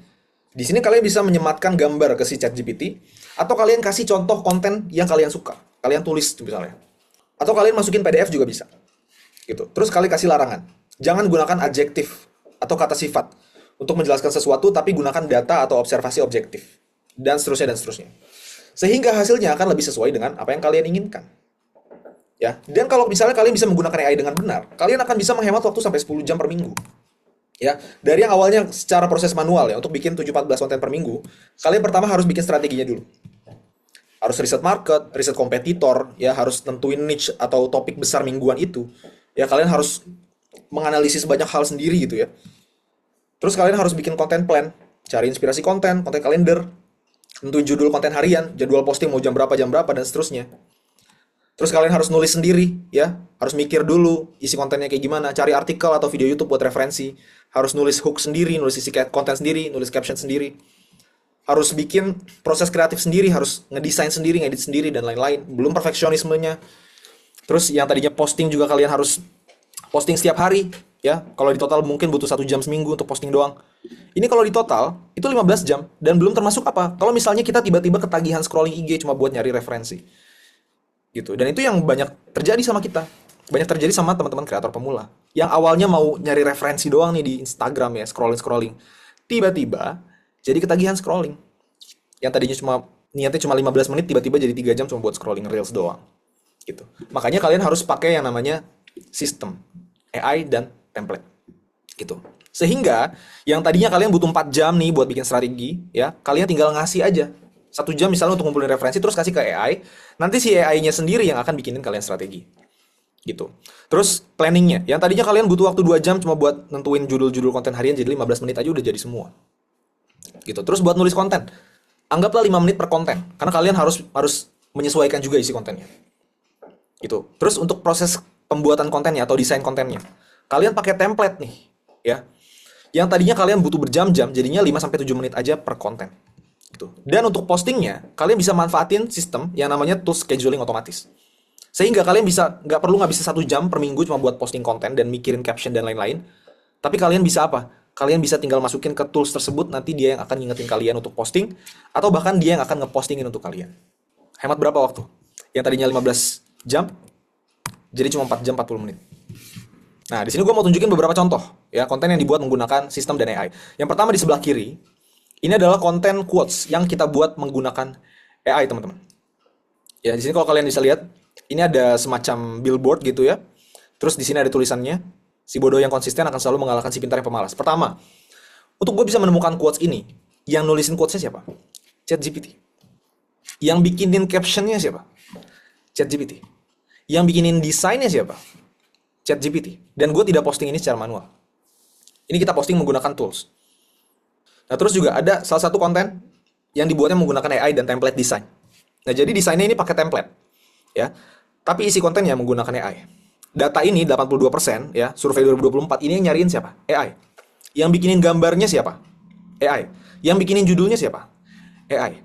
Di sini kalian bisa menyematkan gambar ke si ChatGPT, atau kalian kasih contoh konten yang kalian suka. Kalian tulis misalnya. Atau kalian masukin PDF juga bisa. Gitu. Terus kalian kasih larangan. Jangan gunakan adjektif atau kata sifat untuk menjelaskan sesuatu, tapi gunakan data atau observasi objektif. Dan seterusnya, dan seterusnya. Sehingga hasilnya akan lebih sesuai dengan apa yang kalian inginkan. Ya, dan kalau misalnya kalian bisa menggunakan AI dengan benar, kalian akan bisa menghemat waktu sampai 10 jam per minggu. Ya, dari yang awalnya secara proses manual ya, untuk bikin 7-14 konten per minggu, kalian pertama harus bikin strateginya dulu. Harus riset market, riset kompetitor, ya, harus tentuin niche atau topik besar mingguan itu. Ya, kalian harus menganalisis banyak hal sendiri gitu ya. Terus kalian harus bikin konten plan, cari inspirasi konten kalender, tentuin judul konten harian, jadwal posting mau jam berapa, dan seterusnya. Terus kalian harus nulis sendiri ya, harus mikir dulu isi kontennya kayak gimana, cari artikel atau video YouTube buat referensi, harus nulis hook sendiri, nulis isi konten sendiri, nulis caption sendiri, harus bikin proses kreatif sendiri, harus ngedesain sendiri, ngedit sendiri dan lain-lain. Belum perfeksionismenya. Terus yang tadinya posting juga kalian harus posting setiap hari ya. Kalau di total mungkin butuh 1 jam seminggu untuk posting doang. Ini kalau di total itu 15 jam dan belum termasuk apa? Kalau misalnya kita tiba-tiba ketagihan scrolling IG cuma buat nyari referensi. Gitu. Dan itu yang banyak terjadi sama kita. Banyak terjadi sama teman-teman kreator pemula. Yang awalnya mau nyari referensi doang nih di Instagram ya, scrolling-scrolling. Tiba-tiba jadi ketagihan scrolling. Yang tadinya niatnya cuma 15 menit tiba-tiba jadi 3 jam cuma buat scrolling reels doang. Gitu. Makanya kalian harus pakai yang namanya sistem AI dan template. Gitu. Sehingga yang tadinya kalian butuh 4 jam nih buat bikin strategi, ya, kalian tinggal ngasih aja 1 jam misalnya untuk ngumpulin referensi terus kasih ke AI, nanti si AI-nya sendiri yang akan bikinin kalian strategi. Gitu. Terus planningnya, yang tadinya kalian butuh waktu 2 jam cuma buat nentuin judul-judul konten harian jadi 15 menit aja udah jadi semua. Gitu. Terus buat nulis konten, anggaplah 5 menit per konten, karena kalian harus menyesuaikan juga isi kontennya. Gitu. Terus untuk proses pembuatan kontennya atau desain kontennya, kalian pakai template nih, ya. Yang tadinya kalian butuh berjam-jam, jadinya 5-7 menit aja per konten. Gitu. Dan untuk postingnya, kalian bisa manfaatin sistem yang namanya tools scheduling otomatis. Sehingga kalian bisa nggak perlu ngabisin 1 jam per minggu cuma buat posting konten dan mikirin caption dan lain-lain. Tapi kalian bisa apa? Kalian bisa tinggal masukin ke tools tersebut, nanti dia yang akan ngingetin kalian untuk posting, atau bahkan dia yang akan ngepostingin untuk kalian. Hemat berapa waktu? Yang tadinya 15 jam, jadi cuma 4 jam 40 menit. Nah, di sini gue mau tunjukin beberapa contoh, ya, konten yang dibuat menggunakan sistem dan AI. Yang pertama di sebelah kiri, ini adalah konten quotes yang kita buat menggunakan AI, teman-teman. Ya, di sini kalau kalian bisa lihat, ini ada semacam billboard gitu ya. Terus di sini ada tulisannya, si bodoh yang konsisten akan selalu mengalahkan si pintar yang pemalas. Pertama, untuk gue bisa menemukan quotes ini, yang nulisin quotesnya siapa? ChatGPT. Yang bikinin captionnya siapa? ChatGPT. Yang bikinin desainnya siapa? ChatGPT. Dan gue tidak posting ini secara manual. Ini kita posting menggunakan tools. Nah, terus juga ada salah satu konten yang dibuatnya menggunakan AI dan template desain. Nah, jadi desainnya ini pakai template, ya. Tapi isi kontennya menggunakan AI. Data ini 82%, ya, survei 2024 ini yang nyariin siapa? AI. Yang bikinin gambarnya siapa? AI. Yang bikinin judulnya siapa? AI.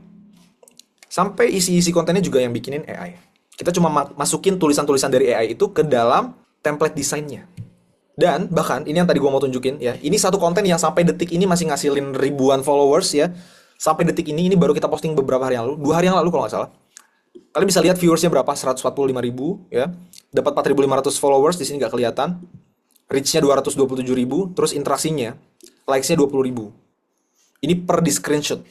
Sampai isi-isi kontennya juga yang bikinin AI. Kita cuma masukin tulisan-tulisan dari AI itu ke dalam template desainnya. Dan bahkan ini yang tadi gua mau tunjukin ya, ini satu konten yang sampai detik ini masih ngasilin ribuan followers ya. Sampai detik ini baru kita posting beberapa hari yang lalu, 2 hari yang lalu kalau nggak salah. Kalian bisa lihat viewersnya berapa, 145.000 ya. Dapat 4.500 followers, di sini nggak kelihatan. Reach-nya 227.000, terus interaksinya, likes-nya 20.000. Ini per di screenshot.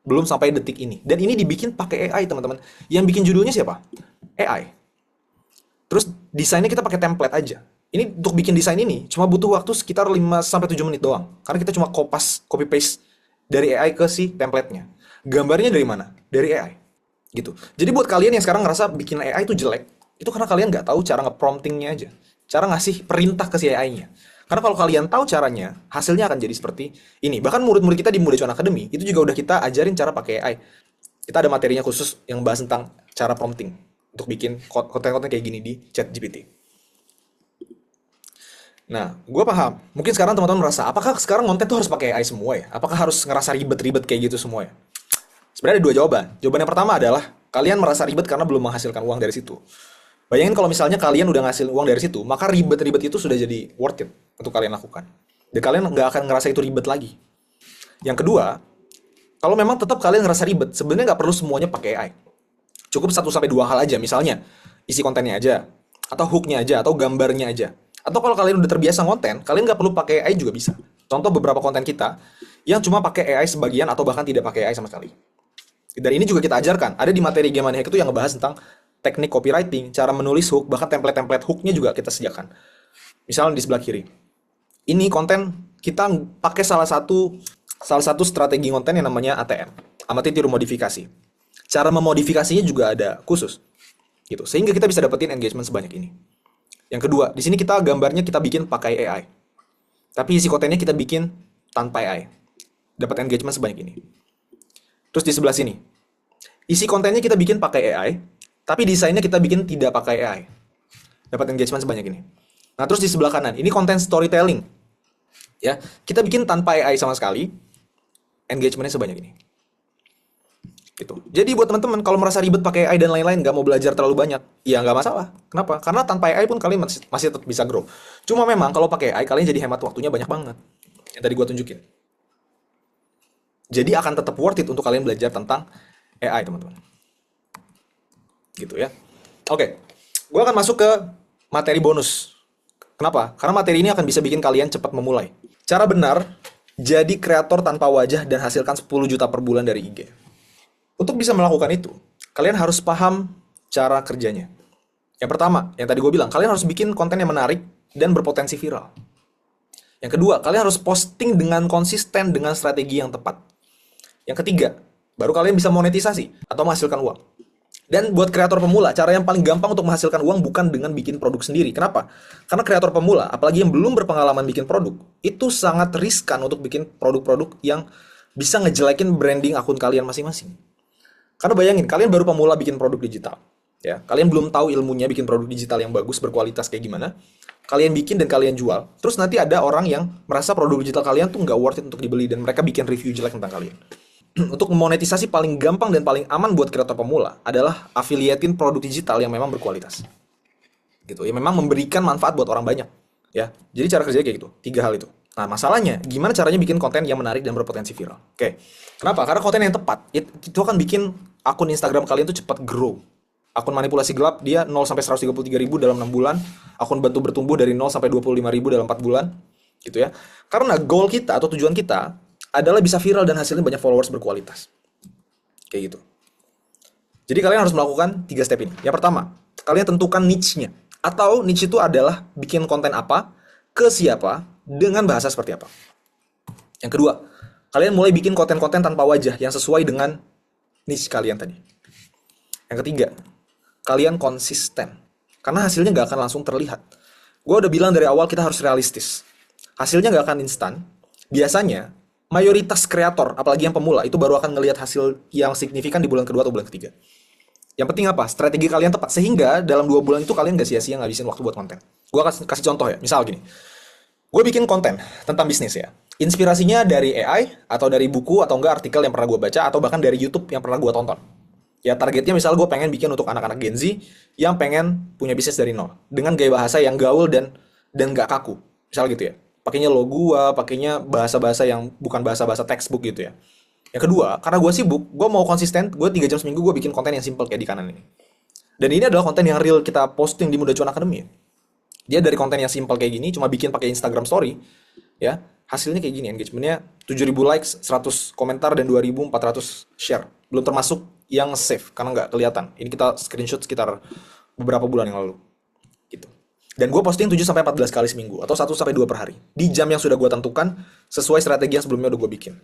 Belum sampai detik ini. Dan ini dibikin pakai AI, teman-teman. Yang bikin judulnya siapa? AI. Terus desainnya kita pakai template aja. Ini untuk bikin desain ini cuma butuh waktu sekitar 5-7 menit doang. Karena kita cuma copy paste dari AI ke si template-nya. Gambarnya dari mana? Dari AI. Gitu. Jadi buat kalian yang sekarang ngerasa bikin AI itu jelek, itu karena kalian nggak tahu cara nge-promptingnya aja. Cara ngasih perintah ke si AI-nya. Karena kalau kalian tahu caranya, hasilnya akan jadi seperti ini. Bahkan murid-murid kita di Muda Cuan Academy, itu juga udah kita ajarin cara pakai AI. Kita ada materinya khusus yang bahas tentang cara prompting untuk bikin konten-konten kayak gini di ChatGPT. Nah, gue paham. Mungkin sekarang teman-teman merasa, apakah sekarang konten tuh harus pakai AI semua ya? Apakah harus ngerasa ribet-ribet kayak gitu semua ya? Sebenarnya ada 2 jawaban. Jawaban yang pertama adalah, kalian merasa ribet karena belum menghasilkan uang dari situ. Bayangin kalau misalnya kalian udah ngasil uang dari situ, maka ribet-ribet itu sudah jadi worth it untuk kalian lakukan. Dan kalian nggak akan ngerasa itu ribet lagi. Yang kedua, kalau memang tetap kalian ngerasa ribet, sebenarnya nggak perlu semuanya pakai AI. Cukup 1-2 hal aja, misalnya isi kontennya aja, atau hooknya aja, atau gambarnya aja. Atau kalau kalian udah terbiasa konten, kalian nggak perlu pakai AI juga bisa. Contoh beberapa konten kita yang cuma pakai AI sebagian atau bahkan tidak pakai AI sama sekali. Dan ini juga kita ajarkan. Ada di materi Game Money Hack itu yang ngebahas tentang teknik copywriting, cara menulis hook, bahkan template-template hooknya juga kita sediakan. Misalnya di sebelah kiri. Ini konten kita pakai salah satu strategi konten yang namanya ATM. Amati tiru modifikasi. Cara memodifikasinya juga ada khusus. Gitu. Sehingga kita bisa dapetin engagement sebanyak ini. Yang kedua, di sini kita gambarnya kita bikin pakai AI. Tapi isi kontennya kita bikin tanpa AI. Dapat engagement sebanyak ini. Terus di sebelah sini. Isi kontennya kita bikin pakai AI, Tapi desainnya kita bikin tidak pakai AI. Dapat engagement sebanyak ini. Nah, terus di sebelah kanan, ini konten storytelling. Ya, kita bikin tanpa AI sama sekali, engagementnya sebanyak ini. Gitu. Jadi buat teman-teman kalau merasa ribet pakai AI dan lain-lain, nggak mau belajar terlalu banyak, ya nggak masalah. Kenapa? Karena tanpa AI pun kalian masih tetap bisa grow. Cuma memang kalau pakai AI kalian jadi hemat waktunya banyak banget. Yang tadi gue tunjukin. Jadi akan tetap worth it untuk kalian belajar tentang AI, teman-teman. Gitu ya. Oke, gue akan masuk ke materi bonus. Kenapa? Karena materi ini akan bisa bikin kalian cepat memulai. Cara benar, jadi kreator tanpa wajah dan hasilkan 10 juta per bulan dari IG. Untuk bisa melakukan itu, kalian harus paham cara kerjanya. Yang pertama, yang tadi gue bilang, kalian harus bikin konten yang menarik dan berpotensi viral. Yang kedua, kalian harus posting dengan konsisten dengan strategi yang tepat. Yang ketiga, baru kalian bisa monetisasi atau menghasilkan uang. Dan buat kreator pemula, cara yang paling gampang untuk menghasilkan uang bukan dengan bikin produk sendiri. Kenapa? Karena kreator pemula, apalagi yang belum berpengalaman bikin produk, itu sangat riskan untuk bikin produk-produk yang bisa ngejelekin branding akun kalian masing-masing. Karena bayangin, kalian baru pemula bikin produk digital. Ya, kalian belum tahu ilmunya bikin produk digital yang bagus, berkualitas kayak gimana. Kalian bikin dan kalian jual. Terus nanti ada orang yang merasa produk digital kalian tuh nggak worth it untuk dibeli dan mereka bikin review jelek tentang kalian. Untuk monetisasi paling gampang dan paling aman buat kreator pemula adalah affiliatein produk digital yang memang berkualitas. Gitu. Ya memang memberikan manfaat buat orang banyak, ya. Jadi cara kerjanya kayak gitu, 3 hal itu. Nah, masalahnya gimana caranya bikin konten yang menarik dan berpotensi viral? Oke. Kenapa? Karena konten yang tepat itu akan bikin akun Instagram kalian tuh cepat grow. Akun manipulasi gelap dia 0 sampai 133.000 dalam 6 bulan, akun bantu bertumbuh dari 0 sampai 25.000 dalam 4 bulan, gitu ya. Karena goal kita atau tujuan kita adalah bisa viral dan hasilnya banyak followers berkualitas. Kayak gitu. Jadi kalian harus melakukan 3 step ini. Yang pertama, kalian tentukan niche-nya. Atau niche itu adalah bikin konten apa, ke siapa, dengan bahasa seperti apa. Yang kedua, kalian mulai bikin konten-konten tanpa wajah yang sesuai dengan niche kalian tadi. Yang ketiga, kalian konsisten. Karena hasilnya nggak akan langsung terlihat. Gue udah bilang dari awal kita harus realistis. Hasilnya nggak akan instan. Biasanya, mayoritas kreator, apalagi yang pemula, itu baru akan ngelihat hasil yang signifikan di bulan kedua atau bulan ketiga. Yang penting apa? Strategi kalian tepat. Sehingga dalam 2 bulan itu kalian gak sia-sia ngabisin waktu buat konten. Gue kasih contoh ya. Misal gini. Gue bikin konten tentang bisnis ya. Inspirasinya dari AI, atau dari buku, atau enggak artikel yang pernah gue baca, atau bahkan dari YouTube yang pernah gue tonton. Ya targetnya misal gue pengen bikin untuk anak-anak Gen Z yang pengen punya bisnis dari nol. Dengan gaya bahasa yang gaul dan gak kaku. Misal gitu ya. Pakainya lo gua, pakainya bahasa-bahasa yang bukan bahasa-bahasa textbook gitu ya. Yang kedua, karena gue sibuk, gue mau konsisten, gue 3 jam seminggu gue bikin konten yang simple kayak di kanan ini. Dan ini adalah konten yang real kita posting di Muda Cuan Academy. Dia dari konten yang simple kayak gini, cuma bikin pakai Instagram Story, ya hasilnya kayak gini, engagementnya 7.000 likes, 100 komentar, dan 2.400 share. Belum termasuk yang save, karena nggak kelihatan. Ini kita screenshot sekitar beberapa bulan yang lalu. Gitu. Dan gue posting 7-14 kali seminggu, atau 1-2 per hari. Di jam yang sudah gue tentukan, sesuai strategi yang sebelumnya udah gue bikin.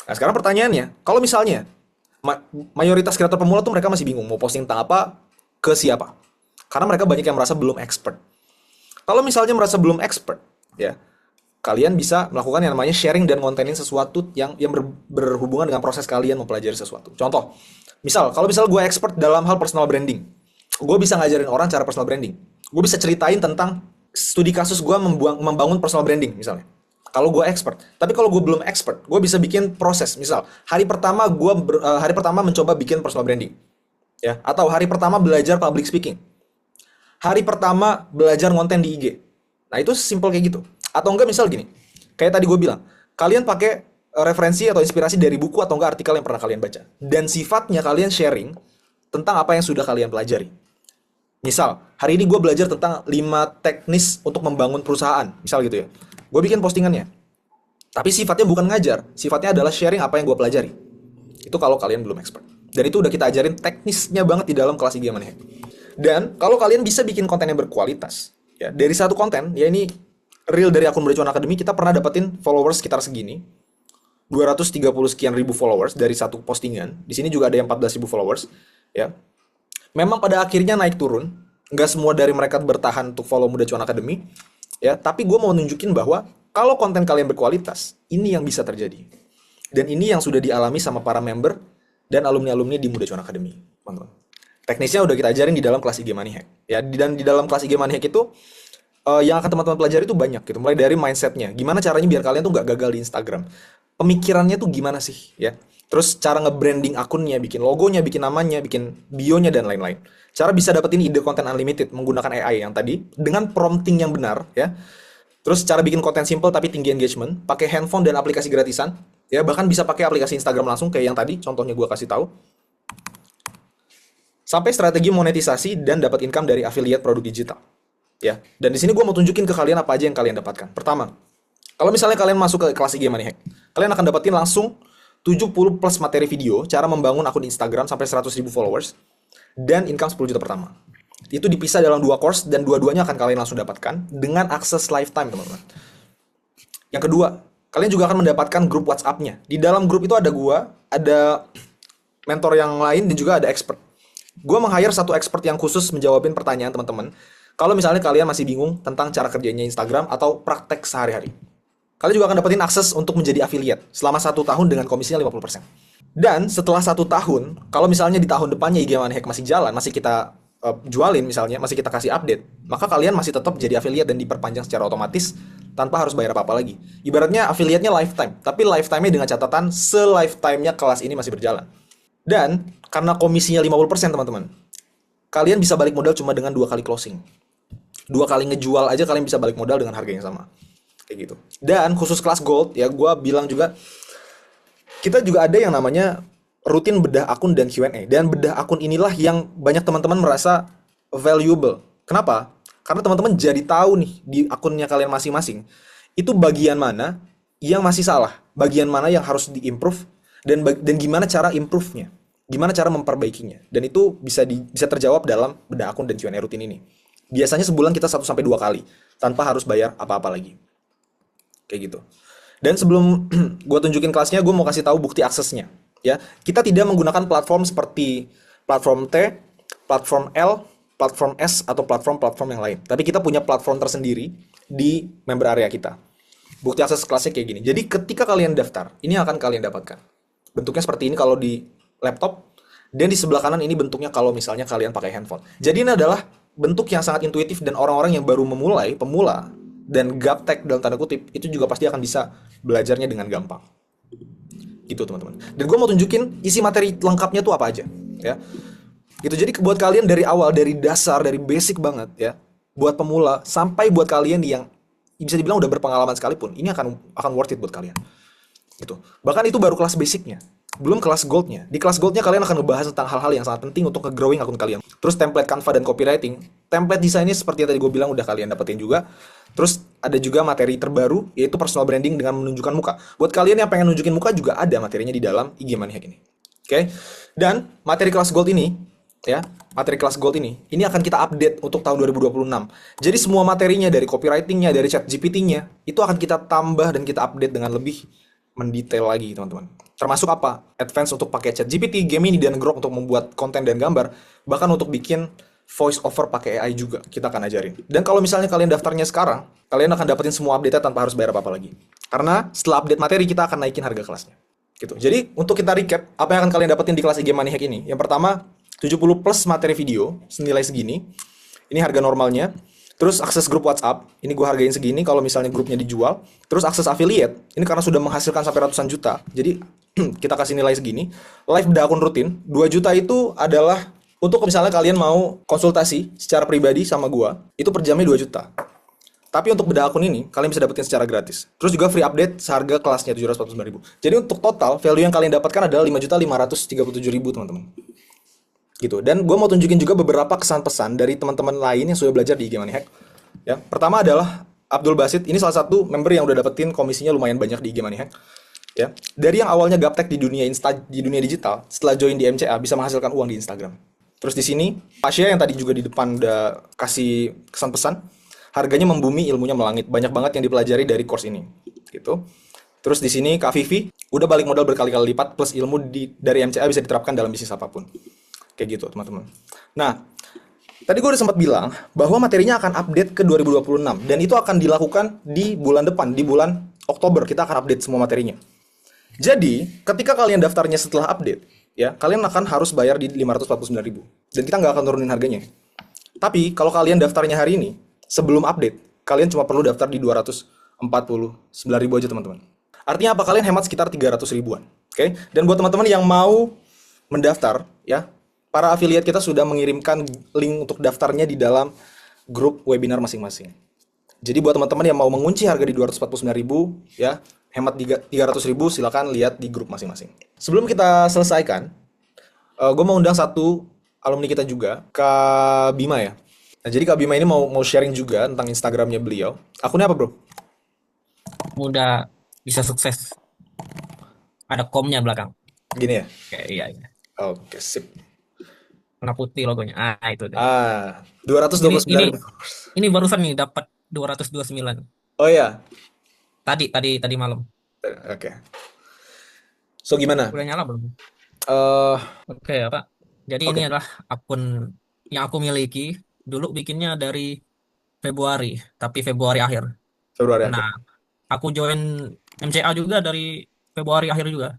Nah sekarang pertanyaannya, kalau misalnya mayoritas kreator pemula tuh mereka masih bingung mau posting tentang apa, ke siapa. Karena mereka banyak yang merasa belum expert. Kalau misalnya merasa belum expert, ya kalian bisa melakukan yang namanya sharing dan kontenin sesuatu yang berhubungan dengan proses kalian mempelajari sesuatu. Contoh, kalau gue expert dalam hal personal branding, gue bisa ngajarin orang cara personal branding. Gue bisa ceritain tentang studi kasus gue membangun personal branding misalnya. Kalau gue expert, tapi kalau gue belum expert, gue bisa bikin proses. Misal, hari pertama mencoba bikin personal branding, ya, atau hari pertama belajar public speaking, hari pertama belajar konten di IG. Nah itu simple kayak gitu. Atau enggak misal gini, kayak tadi gue bilang, kalian pakai referensi atau inspirasi dari buku atau enggak artikel yang pernah kalian baca, dan sifatnya kalian sharing tentang apa yang sudah kalian pelajari. Misal, hari ini gue belajar tentang 5 teknis untuk membangun perusahaan, misal gitu ya. Gue bikin postingannya. Tapi sifatnya bukan ngajar, sifatnya adalah sharing apa yang gue pelajari. Itu kalau kalian belum expert. Dan itu udah kita ajarin teknisnya banget di dalam kelas IG Money Hack. Dan kalau kalian bisa bikin konten yang berkualitas, ya dari satu konten, ya ini real dari akun Muda Cuan Academy, kita pernah dapetin followers sekitar segini. 230 sekian ribu followers dari satu postingan. Di sini juga ada yang 14.000 followers, ya. Memang pada akhirnya naik turun, nggak semua dari mereka bertahan untuk follow Muda Cuan Academy, ya. Tapi gue mau nunjukin bahwa kalau konten kalian berkualitas, ini yang bisa terjadi. Dan ini yang sudah dialami sama para member dan alumni-alumni di Muda Cuan Academy, teman-teman. Teknisnya udah kita ajarin di dalam kelas IG Money Hack. Ya, dan di dalam kelas IG Money Hack itu yang akan teman-teman pelajari itu banyak gitu. Mulai dari mindsetnya, gimana caranya biar kalian tuh nggak gagal di Instagram. Pemikirannya tuh gimana sih, ya. Terus cara nge-branding akunnya, bikin logonya, bikin namanya, bikin bio-nya dan lain-lain. Cara bisa dapetin ide konten unlimited menggunakan AI yang tadi dengan prompting yang benar, ya. Terus cara bikin konten simple tapi tinggi engagement, pakai handphone dan aplikasi gratisan, ya bahkan bisa pakai aplikasi Instagram langsung kayak yang tadi, contohnya gue kasih tahu. Sampai strategi monetisasi dan dapat income dari affiliate produk digital. Ya, dan di sini gue mau tunjukin ke kalian apa aja yang kalian dapatkan. Pertama, kalau misalnya kalian masuk ke kelas IG Money Hack, kalian akan dapetin langsung 70 plus materi video, cara membangun akun Instagram sampai 100.000 followers, dan income 10 juta pertama. Itu dipisah dalam 2 course, dan dua-duanya akan kalian langsung dapatkan dengan akses lifetime, teman-teman. Yang kedua, kalian juga akan mendapatkan grup WhatsApp-nya. Di dalam grup itu ada gua, ada mentor yang lain, dan juga ada expert. Gua meng-hire satu expert yang khusus menjawabin pertanyaan teman-teman. Kalau misalnya kalian masih bingung tentang cara kerjanya Instagram atau praktek sehari-hari. Kalian juga akan dapetin akses untuk menjadi affiliate selama 1 tahun dengan komisinya 50%. Dan setelah 1 tahun, kalau misalnya di tahun depannya IG Money Hack masih jalan, masih kita jualin misalnya, masih kita kasih update, maka kalian masih tetap jadi affiliate dan diperpanjang secara otomatis tanpa harus bayar apa-apa lagi. Ibaratnya affiliate-nya lifetime, tapi lifetime-nya dengan catatan se-lifetime-nya kelas ini masih berjalan. Dan karena komisinya 50% teman-teman, kalian bisa balik modal cuma dengan 2 kali closing. 2 kali ngejual aja kalian bisa balik modal dengan harga yang sama. Kayak gitu. Dan khusus kelas gold ya, gue bilang juga kita juga ada yang namanya rutin bedah akun dan Q&A. Dan bedah akun inilah yang banyak teman-teman merasa valuable. Kenapa? Karena teman-teman jadi tahu nih di akunnya kalian masing-masing itu bagian mana yang masih salah, bagian mana yang harus diimprove, dan gimana cara improve-nya, gimana cara memperbaikinya. Dan itu bisa terjawab dalam bedah akun dan Q&A rutin ini. Biasanya sebulan kita 1-2 kali tanpa harus bayar apa-apa lagi. Kayak gitu. Dan sebelum gue tunjukin kelasnya, gue mau kasih tahu bukti aksesnya. Ya, kita tidak menggunakan platform seperti platform T, platform L, platform S atau platform-platform yang lain. Tapi kita punya platform tersendiri di member area kita. Bukti akses kelasnya kayak gini. Jadi ketika kalian daftar, ini akan kalian dapatkan. Bentuknya seperti ini kalau di laptop, dan di sebelah kanan ini bentuknya kalau misalnya kalian pakai handphone. Jadi ini adalah bentuk yang sangat intuitif dan orang-orang yang baru memulai, pemula, dan gaptek dalam tanda kutip, itu juga pasti akan bisa belajarnya dengan gampang. Gitu teman-teman. Dan gue mau tunjukin isi materi lengkapnya tuh apa aja. Ya. Gitu, jadi buat kalian dari awal, dari dasar, dari basic banget ya, buat pemula, sampai buat kalian yang bisa dibilang udah berpengalaman sekalipun, ini akan worth it buat kalian. Gitu. Bahkan itu baru kelas basicnya. Belum kelas goldnya. Di kelas goldnya kalian akan ngebahas tentang hal-hal yang sangat penting untuk nge-growing akun kalian. Terus template Canva dan copywriting. Template desainnya seperti yang tadi gue bilang udah kalian dapetin juga. Terus ada juga materi terbaru, yaitu personal branding dengan menunjukkan muka. Buat kalian yang pengen nunjukin muka juga ada materinya di dalam IG Money Hack ini. Oke? Dan materi kelas gold ini, ya, materi kelas gold ini akan kita update untuk tahun 2026. Jadi semua materinya dari copywritingnya, dari chat GPT-nya, itu akan kita tambah dan kita update dengan lebih mendetail lagi, teman-teman. Termasuk apa? Advance untuk pakai chat GPT, Gemini, dan Grok untuk membuat konten dan gambar. Bahkan untuk bikin voice over pakai AI juga kita akan ajarin. Dan kalau misalnya kalian daftarnya sekarang, kalian akan dapetin semua update-nya tanpa harus bayar apa-apa lagi. Karena setelah update materi kita akan naikin harga kelasnya. Gitu. Jadi untuk kita recap, apa yang akan kalian dapetin di kelas IG Money Hack ini? Yang pertama, 70 plus materi video senilai segini. Ini harga normalnya. Terus akses grup WhatsApp, ini gue hargain segini kalau misalnya grupnya dijual. Terus akses affiliate, ini karena sudah menghasilkan sampai ratusan juta. Jadi kita kasih nilai segini. Live bedah akun rutin, 2 juta itu adalah untuk misalnya kalian mau konsultasi secara pribadi sama gue, itu per jamnya 2 juta. Tapi untuk bedah akun ini, kalian bisa dapetin secara gratis. Terus juga free update seharga kelasnya 749.000. Jadi untuk total, value yang kalian dapatkan adalah 5.537.000 teman-teman. Gitu. Dan gue mau tunjukin juga beberapa kesan pesan dari teman-teman lain yang sudah belajar di IG Money Hack. Ya, pertama adalah Abdul Basit. Ini salah satu member yang udah dapetin komisinya lumayan banyak di IG Money Hack. Ya, dari yang awalnya gaptek di dunia digital, setelah join di MCA bisa menghasilkan uang di Instagram. Terus di sini Pasha yang tadi juga di depan udah kasih kesan pesan, harganya membumi, ilmunya melangit. Banyak banget yang dipelajari dari course ini. Gitu. Terus di sini Kak Vivi udah balik modal berkali-kali lipat plus ilmu dari MCA bisa diterapkan dalam bisnis apapun. Kayak gitu teman-teman. Nah, tadi gue udah sempat bilang bahwa materinya akan update ke 2026 dan itu akan dilakukan di bulan depan, di bulan Oktober kita akan update semua materinya. Jadi, ketika kalian daftarnya setelah update, ya, kalian akan harus bayar di 549.000. Dan kita nggak akan turunin harganya. Tapi, kalau kalian daftarnya hari ini, sebelum update, kalian cuma perlu daftar di 249.000 aja, teman-teman. Artinya apa? Kalian hemat sekitar 300 ribuan. Oke? Dan buat teman-teman yang mau mendaftar, ya, para afiliat kita sudah mengirimkan link untuk daftarnya di dalam grup webinar masing-masing. Jadi buat teman-teman yang mau mengunci harga di 249.000, ya, hemat 300.000, silakan lihat di grup masing-masing. Sebelum kita selesaikan, gue mau undang satu alumni kita juga, Kak Bima ya. Nah, jadi Kak Bima ini mau sharing juga tentang Instagramnya beliau. Akunnya apa, bro? Mudah bisa sukses. Ada komnya belakang. Gini ya? Kayak iya, iya. Oke, sip. Warna putih logonya. Ah, itu deh. Ah, Ini 229.000. ini barusan nih dapat 229. Oh iya, Tadi malam. oke. So gimana? Udah nyala belum? Eh, Oke, ya, Pak. Jadi ini oke, adalah akun yang aku miliki. Dulu bikinnya dari Februari, tapi Februari akhir. Februari akhir. Nah, aku join MCA juga dari Februari akhir juga.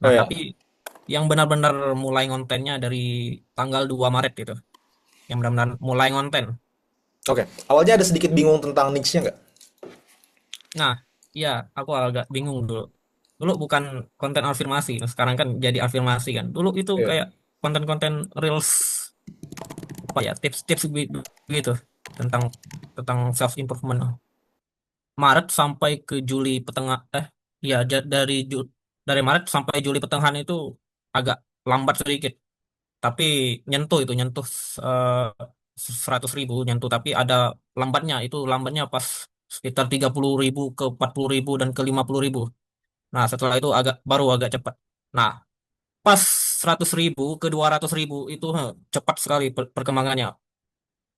Oh Nah, ya, tapi yang benar-benar mulai ngontennya dari tanggal 2 Maret gitu. Yang benar-benar mulai ngonten. oke. Awalnya ada sedikit bingung tentang niche-nya nggak? Nah, iya, aku agak bingung dulu. Dulu bukan konten afirmasi, sekarang kan jadi afirmasi kan. Dulu itu Iya. kayak konten-konten reels, apa ya, tips-tips gitu tentang tentang self improvement. Maret sampai ke Juli ya dari Maret sampai Juli pertengahan itu agak lambat sedikit, tapi nyentuh 100.000 nyentuh, tapi ada lambatnya pas sekitar 30.000 ke 40.000 dan ke 50.000. Nah, setelah itu baru agak cepat. Nah, pas 100.000 ke 200.000 itu cepat sekali perkembangannya.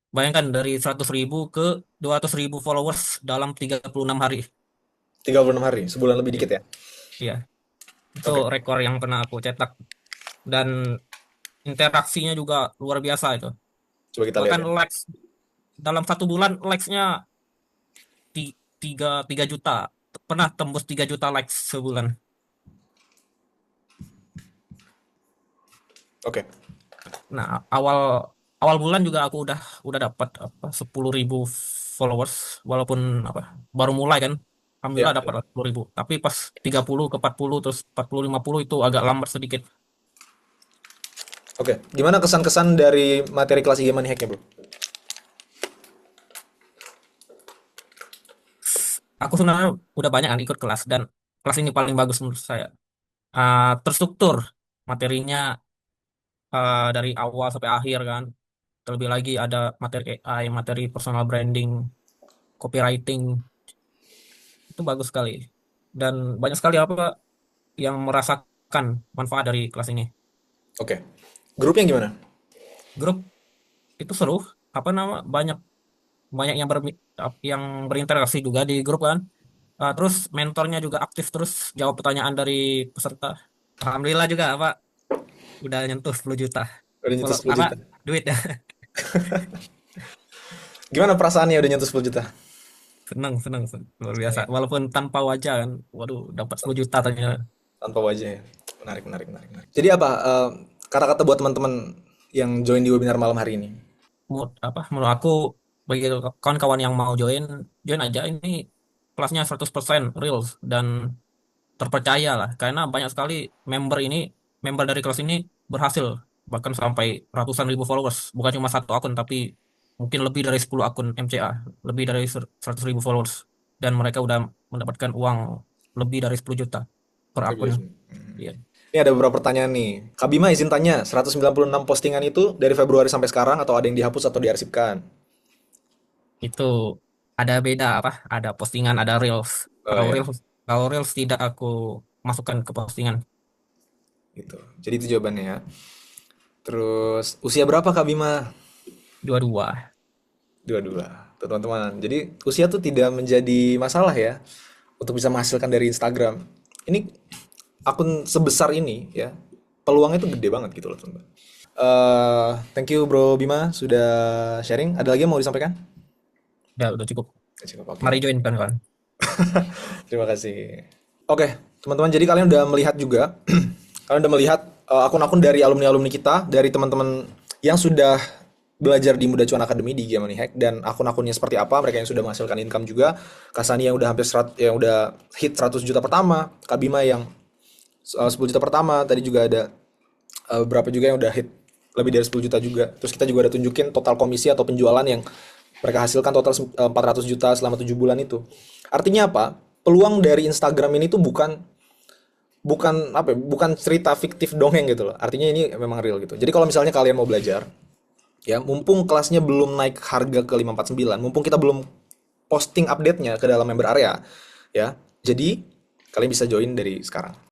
Bayangkan dari 100.000 ke 200.000 followers dalam 36 hari. 36 hari, sebulan lebih dikit ya. Iya, itu Oke, rekor yang pernah aku cetak. Dan interaksinya juga luar biasa itu. coba kita lihat Bahkan ya. likes dalam 1 bulan likes-nya 3 juta. Pernah tembus 3 juta likes sebulan. Oke, Nah, awal awal bulan juga aku udah dapat 10.000 followers, walaupun baru mulai kan. ya. Alhamdulillah dapat 10.000. Tapi pas 30 ke 40 terus 40 50 itu agak lambat sedikit. Oke, gimana kesan-kesan dari materi kelas IG Money Hack-nya, bro? Aku sebenarnya udah banyak kan ikut kelas, dan kelas ini paling bagus menurut saya. Terstruktur materinya, dari awal sampai akhir kan. Terlebih lagi ada materi AI, materi personal branding, copywriting, itu bagus sekali. Dan banyak sekali yang merasakan manfaat dari kelas ini. Oke, grupnya gimana? Grup itu seru, banyak banyak yang berinteraksi juga di grup kan. Terus mentornya juga aktif terus jawab pertanyaan dari peserta. Alhamdulillah juga udah nyentuh 10 juta. Udah nyentuh Kalau 10 juta. duit ya. Gimana perasaannya udah nyentuh 10 juta? Senang, senang, luar biasa. Seneng ya? Walaupun tanpa wajah kan, waduh, dapat 10 juta ternyata. Tanpa wajah ya. Menarik, menarik, menarik, menarik. Jadi apa kata-kata buat teman-teman yang join di webinar malam hari ini? Menurut aku, bagi kawan-kawan yang mau join join aja. Ini kelasnya 100% real dan terpercaya lah, karena banyak sekali member dari kelas ini berhasil bahkan sampai ratusan ribu followers, bukan cuma satu akun tapi mungkin lebih dari 10 akun MCA, lebih dari 100.000 followers, dan mereka udah mendapatkan uang lebih dari 10 juta per akun. Iya. Ini ada beberapa pertanyaan nih. Kak Bima izin tanya, 196 postingan itu dari Februari sampai sekarang atau ada yang dihapus atau diarsipkan? Itu ada beda ada postingan, ada reels. Oh ya, Kalau reels tidak aku masukkan ke postingan. gitu. Jadi itu jawabannya ya. Terus usia berapa Kak Bima? Dua-dua. Dua-dua. Tuh, teman-teman. Jadi usia tuh tidak menjadi masalah ya untuk bisa menghasilkan dari Instagram. Ini akun sebesar ini ya, peluangnya tuh gede banget gitu loh teman-teman. Thank you Bro Bima sudah sharing. Ada lagi yang mau disampaikan? Udah cukup. Cukup, oke. Mari join kawan-kawan. Terima kasih. Oke, Teman-teman, jadi kalian udah melihat juga, kalian udah melihat akun-akun dari alumni-alumni kita, dari teman-teman yang sudah belajar di Muda Cuan Academy di Game Money Hack, dan akun-akunnya seperti apa, mereka yang sudah menghasilkan income juga. Kasani yang udah hampir yang udah hit 100 juta pertama, Kak Bima yang 10 juta pertama, tadi juga ada beberapa juga yang udah hit lebih dari 10 juta juga. Terus kita juga udah tunjukin total komisi atau penjualan yang mereka hasilkan total 400 juta selama 7 bulan itu. Artinya apa? Peluang dari Instagram ini tuh bukan bukan apa ya, bukan cerita fiktif dongeng gitu loh. Artinya ini memang real gitu. Jadi kalau misalnya kalian mau belajar, ya mumpung kelasnya belum naik harga ke 549, mumpung kita belum posting update-nya ke dalam member area, ya. Jadi kalian bisa join dari sekarang.